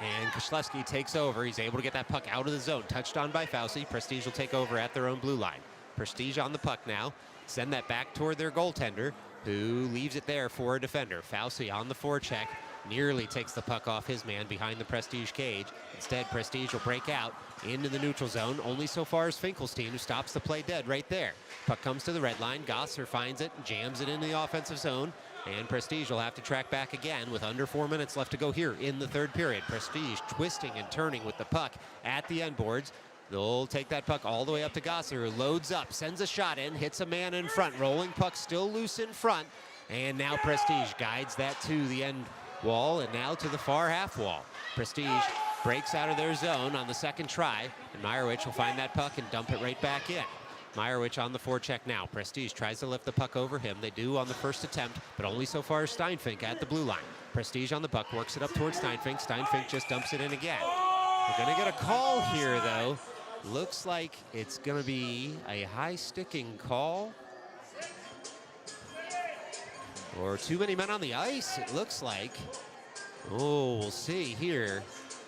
and Koslewski takes over. He's able to get that puck out of the zone. Touched on by Fauci. Prestige will take over at their own blue line. Prestige on the puck now. Send that back toward their goaltender, who leaves it there for a defender. Fauci on the forecheck. Nearly takes the puck off his man behind the Prestige cage. Instead, Prestige will break out into the neutral zone. Only so far as Finkelstein, who stops the play dead right there. Puck comes to the red line. Gosser finds it, jams it into the offensive zone. And Prestige will have to track back again with under 4 minutes left to go here in the third period. Prestige twisting and turning with the puck at the end boards. They'll take that puck all the way up to Gosser, who loads up, sends a shot in, hits a man in front. Rolling puck still loose in front. And now Prestige guides that to the end wall and now to the far half wall. Prestige breaks out of their zone on the second try, and Meyerowicz will find that puck and dump it right back in. Meyerowicz on the forecheck now. Prestige tries to lift the puck over him. They do on the first attempt, but only so far as Steinfink at the blue line. Prestige on the puck, works it up towards Steinfink. Steinfink just dumps it in again. We're going to get a call here, though. Looks like it's going to be a high sticking call. Or too many men on the ice, it looks like. Oh, we'll see here.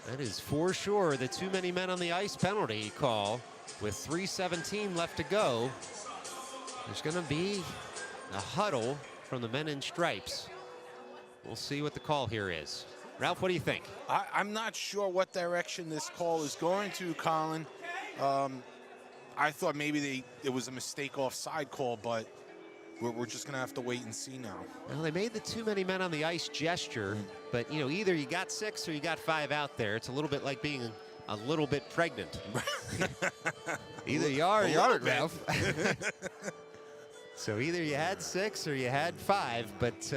That is for sure the too many men on the ice penalty call. With 3:17 left to go, there's going to be a huddle from the men in stripes. We'll see what the call here is. Ralph, what do you think? I'm not sure what direction this call is going to, Colin. I thought maybe it was a mistake offside call, but we're just going to have to wait and see now. Well, they made the too many men on the ice gesture, but, you know, either you got 6 or you got 5 out there. It's a little bit like being a little bit pregnant. Either you are or you aren't, Ralph. So either you had 6 or you had 5, but,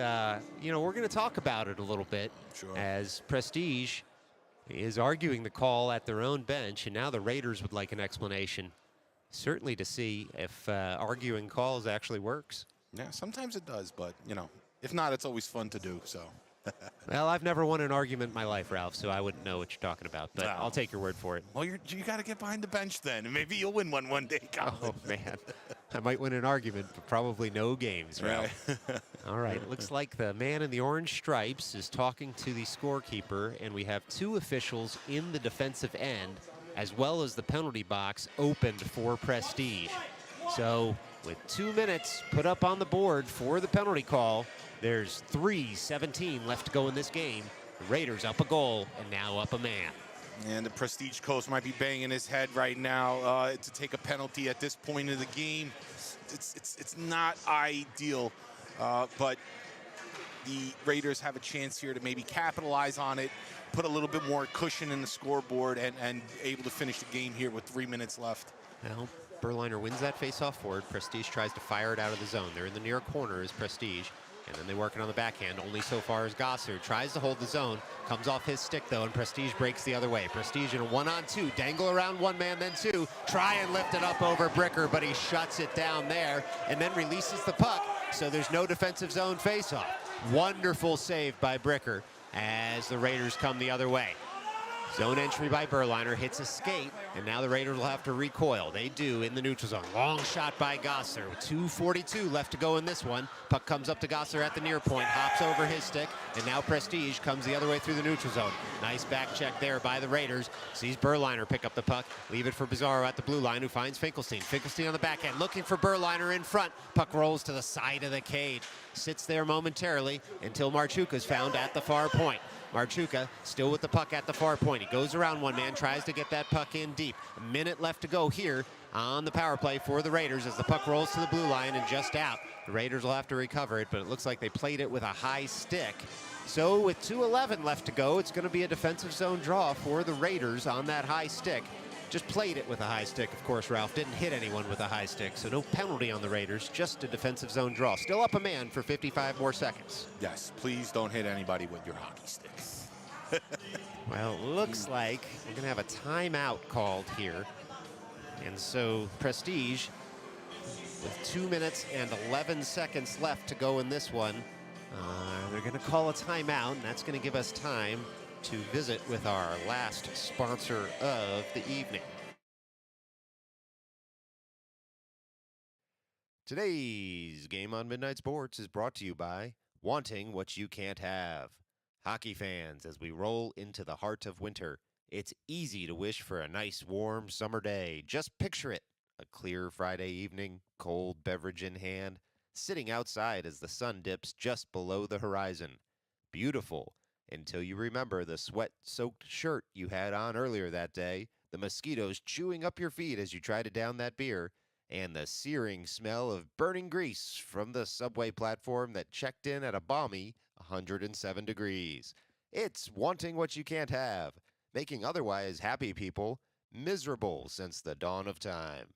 you know, we're going to talk about it a little bit. Sure. As Prestige is arguing the call at their own bench, and now the Raiders would like an explanation, certainly to see if arguing calls actually works. Yeah, sometimes it does, but, you know, if not, it's always fun to do, so. Well, I've never won an argument in my life, Ralph, so I wouldn't know what you're talking about, but I'll take your word for it. Well, you got to get behind the bench then, and maybe you'll win one day, Colin. Oh, man. I might win an argument, but probably no games, Ralph. Right. All right, it looks like the man in the orange stripes is talking to the scorekeeper, and we have 2 officials in the defensive end, as well as the penalty box opened for Prestige. So with 2 minutes put up on the board for the penalty call, there's 3:17 left to go in this game. The Raiders up a goal and now up a man. And the Prestige coach might be banging his head right now to take a penalty at this point of the game. It's not ideal, but the Raiders have a chance here to maybe capitalize on it, put a little bit more cushion in the scoreboard, and able to finish the game here with 3 minutes left. Well, Berliner wins that face-off forward. Prestige tries to fire it out of the zone. They're in the near corner as Prestige. And then they work it on the backhand, only so far as Gosser tries to hold the zone, comes off his stick though, and Prestige breaks the other way. Prestige in a 1-on-2, dangle around one man, then two, try and lift it up over Bricker, but he shuts it down there, and then releases the puck, so there's no defensive zone faceoff. Wonderful save by Bricker as the Raiders come the other way. Zone entry by Berliner, hits a skate, and now the Raiders will have to recoil. They do in the neutral zone. Long shot by Gosser. 2:42 left to go in this one. Puck comes up to Gosser at the near point, hops over his stick, and now Prestige comes the other way through the neutral zone. Nice back check there by the Raiders. Sees Berliner pick up the puck, leave it for Bizarro at the blue line, who finds Finkelstein. Finkelstein on the backhand, looking for Berliner in front. Puck rolls to the side of the cage. Sits there momentarily until Marchuka's found at the far point. Marchuka still with the puck at the far point. He goes around one man, tries to get that puck in deep. A minute left to go here on the power play for the Raiders as the puck rolls to the blue line and just out. The Raiders will have to recover it, but it looks like they played it with a high stick. So with 2:11 left to go, it's going to be a defensive zone draw for the Raiders on that high stick. Just played it with a high stick, of course, Ralph. Didn't hit anyone with a high stick, so no penalty on the Raiders, just a defensive zone draw. Still up a man for 55 more seconds. Yes, please don't hit anybody with your hockey sticks. Well, it looks like we're going to have a timeout called here. And so Prestige, with 2 minutes and 11 seconds left to go in this one, they're going to call a timeout, and that's going to give us time to visit with our last sponsor of the evening. Today's Game on Midnight Sports is brought to you by Wanting What You Can't Have. Hockey fans, as we roll into the heart of winter, it's easy to wish for a nice warm summer day. Just picture it, a clear Friday evening, cold beverage in hand, sitting outside as the sun dips just below the horizon. Beautiful, until you remember the sweat-soaked shirt you had on earlier that day, the mosquitoes chewing up your feet as you try to down that beer, and the searing smell of burning grease from the subway platform that checked in at a balmy 107 degrees. It's wanting what you can't have, making otherwise happy people miserable since the dawn of time.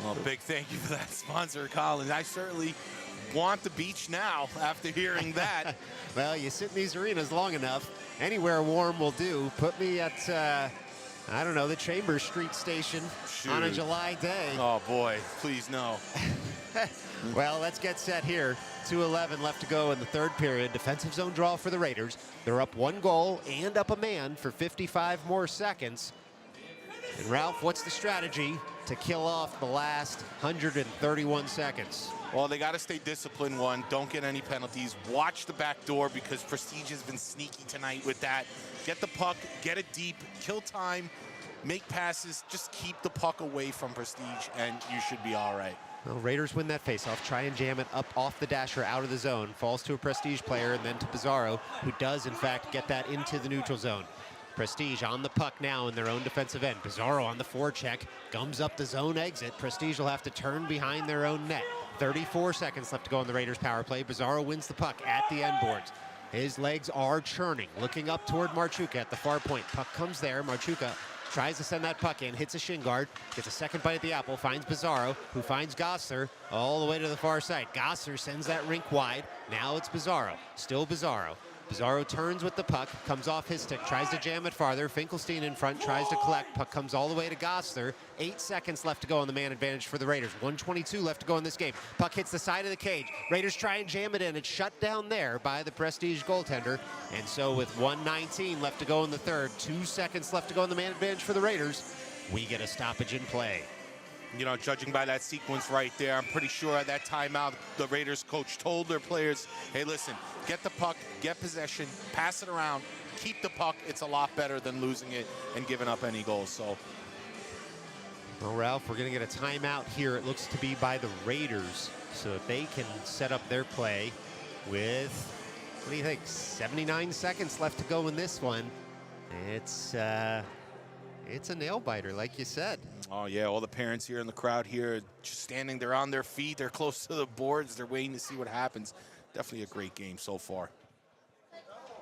Well, big thank you for that sponsor, Colin. I certainly want the beach now after hearing that. Well, you sit in these arenas long enough, anywhere warm will do. Put me at, I don't know, the Chambers Street station on a July day. Oh, boy, please no. Well, let's get set here. 2:11 left to go in the third period. Defensive zone draw for the Raiders. They're up 1 goal and up a man for 55 more seconds. And Ralph, what's the strategy to kill off the last 131 seconds? Well, they got to stay disciplined, one. Don't get any penalties. Watch the back door because Prestige has been sneaky tonight with that. Get the puck, get it deep, kill time, make passes. Just keep the puck away from Prestige, and you should be all right. Well, Raiders win that faceoff, try and jam it up off the dasher out of the zone. Falls to a Prestige player and then to Bizarro, who does, in fact, get that into the neutral zone. Prestige on the puck now in their own defensive end. Bizarro on the forecheck, gums up the zone exit. Prestige will have to turn behind their own net. 34 seconds left to go on the Raiders power play. Bizarro wins the puck at the end boards. His legs are churning, looking up toward Marchuka at the far point. Puck comes there. Marchuka tries to send that puck in, hits a shin guard, gets a second bite at the apple, finds Bizarro, who finds Gosser all the way to the far side. Gosser sends that rink wide. Now it's Bizarro, still Bizarro. Bizarro turns with the puck, comes off his stick, tries to jam it farther. Finkelstein in front, tries to collect. Puck comes all the way to Gosser. 8 seconds left to go on the man advantage for the Raiders. 1:22 left to go in this game. Puck hits the side of the cage. Raiders try and jam it in. It's shut down there by the Prestige goaltender. And so with 1:19 left to go in the third, 2 seconds left to go on the man advantage for the Raiders, we get a stoppage in play. You know, judging by that sequence right there, I'm pretty sure at that timeout, the Raiders coach told their players, hey, listen, get the puck, get possession, pass it around, keep the puck. It's a lot better than losing it and giving up any goals. So, well, Ralph, we're going to get a timeout here. It looks to be by the Raiders, so that they can set up their play with, what do you think, 79 seconds left to go in this one. It's a nail-biter, like you said. Oh, yeah, all the parents here in the crowd here just standing there on their feet. They're close to the boards. They're waiting to see what happens. Definitely a great game so far.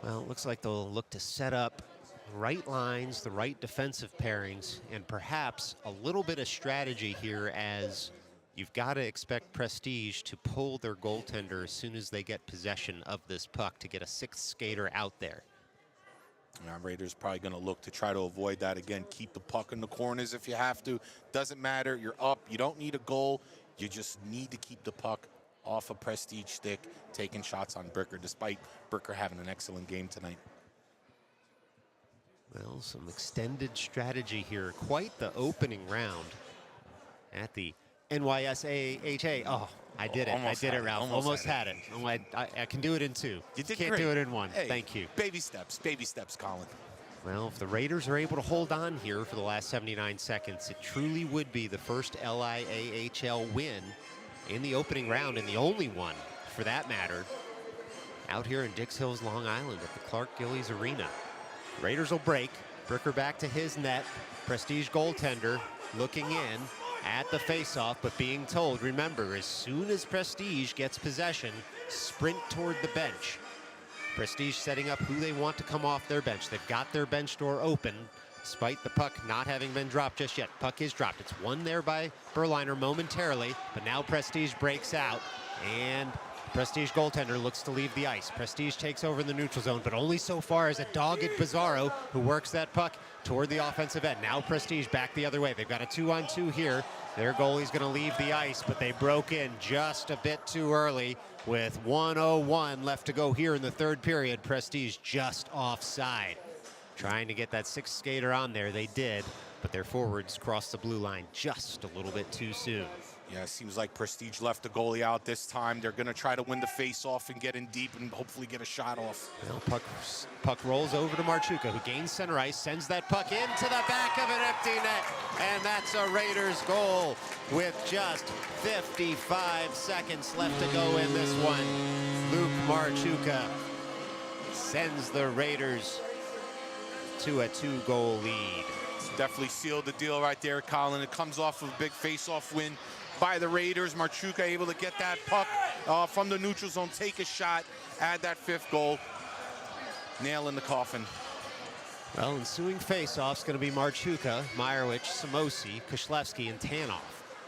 Well, it looks like they'll look to set up the right lines, the right defensive pairings, and perhaps a little bit of strategy here as you've got to expect Prestige to pull their goaltender as soon as they get possession of this puck to get a sixth skater out there. Raiders probably going to look to try to avoid that again. Keep the puck in the corners if you have to. Doesn't matter. You're up. You don't need a goal. You just need to keep the puck off a Prestige stick, taking shots on Bricker, despite Bricker having an excellent game tonight. Well, some extended strategy here. Quite the opening round at the NYSAHA. Oh, I did it. I did it, Ralph. Almost had it. Oh, I can do it in two. You did Can't great. do it in one. Hey, Thank you. Baby steps, Colin. Well, if the Raiders are able to hold on here for the last 79 seconds, it truly would be the first LIAHL win in the opening round, and the only one, for that matter, out here in Dix Hills, Long Island at the Clark Gillies Arena. Raiders will break. Bricker back to his net. Prestige goaltender looking in at the faceoff, but being told, remember, as soon as Prestige gets possession, sprint toward the bench. Prestige setting up who they want to come off their bench. They've got their bench door open, despite the puck not having been dropped just yet. Puck is dropped. It's won there by Berliner momentarily, but now Prestige breaks out, and Prestige goaltender looks to leave the ice. Prestige takes over in the neutral zone, but only so far as a dogged Bizarro who works that puck toward the offensive end. Now Prestige back the other way. They've got a 2-on-2 here. Their goalie's going to leave the ice, but they broke in just a bit too early with 1:01 left to go here in the third period. Prestige just offside. Trying to get that sixth skater on there. They did, but their forwards crossed the blue line just a little bit too soon. Yeah, it seems like Prestige left the goalie out this time. They're going to try to win the face-off and get in deep and hopefully get a shot off. Well, puck rolls over to Marchuka, who gains center ice, sends that puck into the back of an empty net, and that's a Raiders goal with just 55 seconds left to go in this one. Luke Marchuka sends the Raiders to a 2-goal lead. Definitely sealed the deal right there, Colin. It comes off of a big face-off win by the Raiders. Marchuka able to get that puck from the neutral zone, take a shot, add that 5th goal. Nail in the coffin. Well, ensuing face-off's going to be Marchuka, Meyerowicz, Samosi, Kushlevsky, and Tanoff.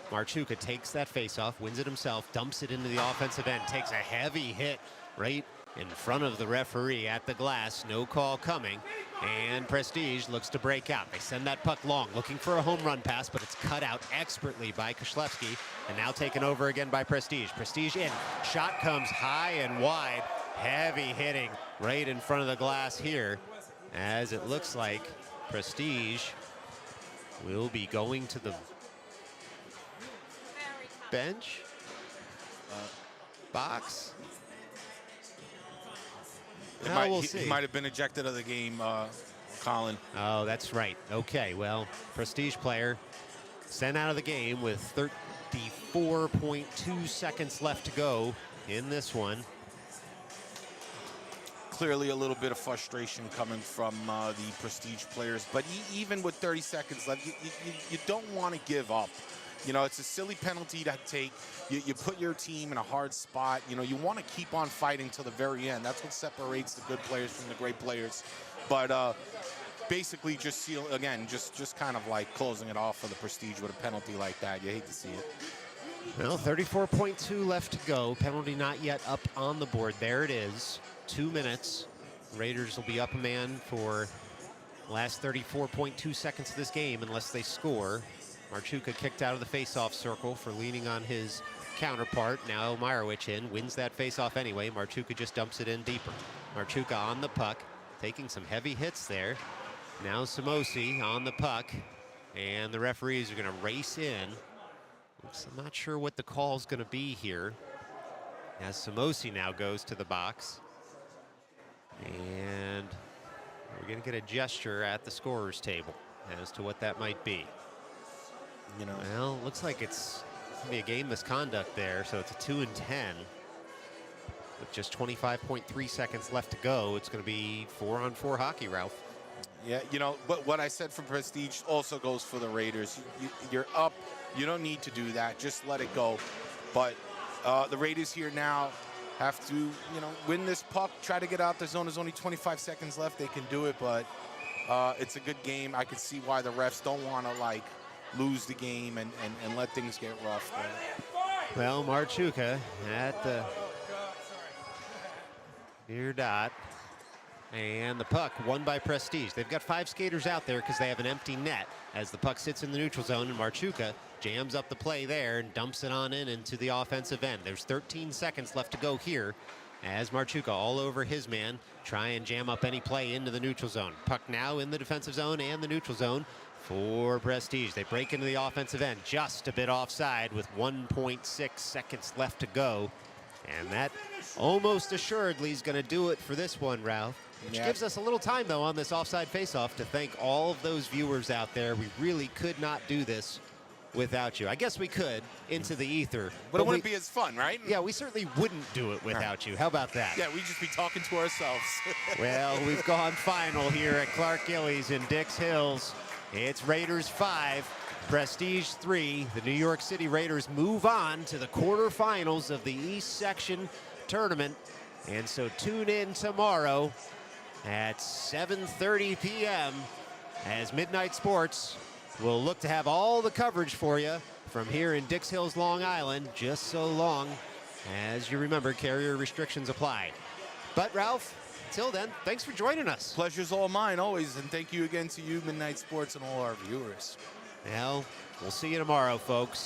Marchuka takes that face-off, wins it himself, dumps it into the offensive end, takes a heavy hit right in front of the referee at the glass. No call coming, and Prestige looks to break out. They send that puck long, looking for a home run pass, but it's cut out expertly by Kushlevsky, and now taken over again by Prestige. Prestige in, shot comes high and wide, heavy hitting right in front of the glass here, as it looks like Prestige will be going to the bench, box. We'll see. He might have been ejected of the game, Colin. Oh, that's right. Okay, well, Prestige player sent out of the game with 34.2 seconds left to go in this one. Clearly a little bit of frustration coming from the Prestige players, but even with 30 seconds left, you don't want to give up. You know, it's a silly penalty to take. You put your team in a hard spot. You know, you want to keep on fighting till the very end. That's what separates the good players from the great players. But basically just seal, again, just kind of like closing it off for the Prestige with a penalty like that. You hate to see it. Well, 34.2 left to go. Penalty not yet up on the board. There it is. 2 minutes. Raiders will be up a man for the last 34.2 seconds of this game unless they score. Marchuka kicked out of the face-off circle for leaning on his counterpart. Now Meyerowicz in, wins that face-off anyway. Marchuka just dumps it in deeper. Marchuka on the puck, taking some heavy hits there. Now Samosi on the puck, and the referees are going to race in. I'm not sure what the call's going to be here, as Samosi now goes to the box. And we're going to get a gesture at the scorer's table as to what that might be. You know, well, looks like it's going to be a game misconduct there, so it's a 2 and 10. With just 25.3 seconds left to go, it's going to be 4-on-4 hockey, Ralph. Yeah, you know, but what I said for Prestige also goes for the Raiders. You're up. You don't need to do that. Just let it go. But the Raiders here now have to, you know, win this puck, try to get out the zone. There's only 25 seconds left. They can do it, but it's a good game. I can see why the refs don't want to, like, lose the game and let things get rough. Well, Marchuka at the near dot. And the puck won by Prestige. They've got 5 skaters out there because they have an empty net as the puck sits in the neutral zone, and Marchuka jams up the play there and dumps it on in into the offensive end. There's 13 seconds left to go here as Marchuka all over his man try and jam up any play into the neutral zone. Puck now in the defensive zone and the neutral zone for Prestige. They break into the offensive end just a bit offside with 1.6 seconds left to go. And that almost assuredly is going to do it for this one, Ralph. Which gives us a little time, though, on this offside faceoff to thank all of those viewers out there. We really could not do this without you. I guess we could into the ether. But it wouldn't be as fun, right? Yeah, we certainly wouldn't do it without you. How about that? Yeah, we'd just be talking to ourselves. Well, we've gone final here at Clark Gillies in Dix Hills. It's Raiders 5, Prestige 3. The New York City Raiders move on to the quarterfinals of the East Section tournament. And so tune in tomorrow at 7:30 p.m. as Midnight Sports will look to have all the coverage for you from here in Dix Hills, Long Island, just so long as you remember carrier restrictions apply. But Ralph, till then, thanks for joining us. Pleasure's all mine always, and thank you again to you, Midnight Sports, and all our viewers. Well, we'll see you tomorrow, folks.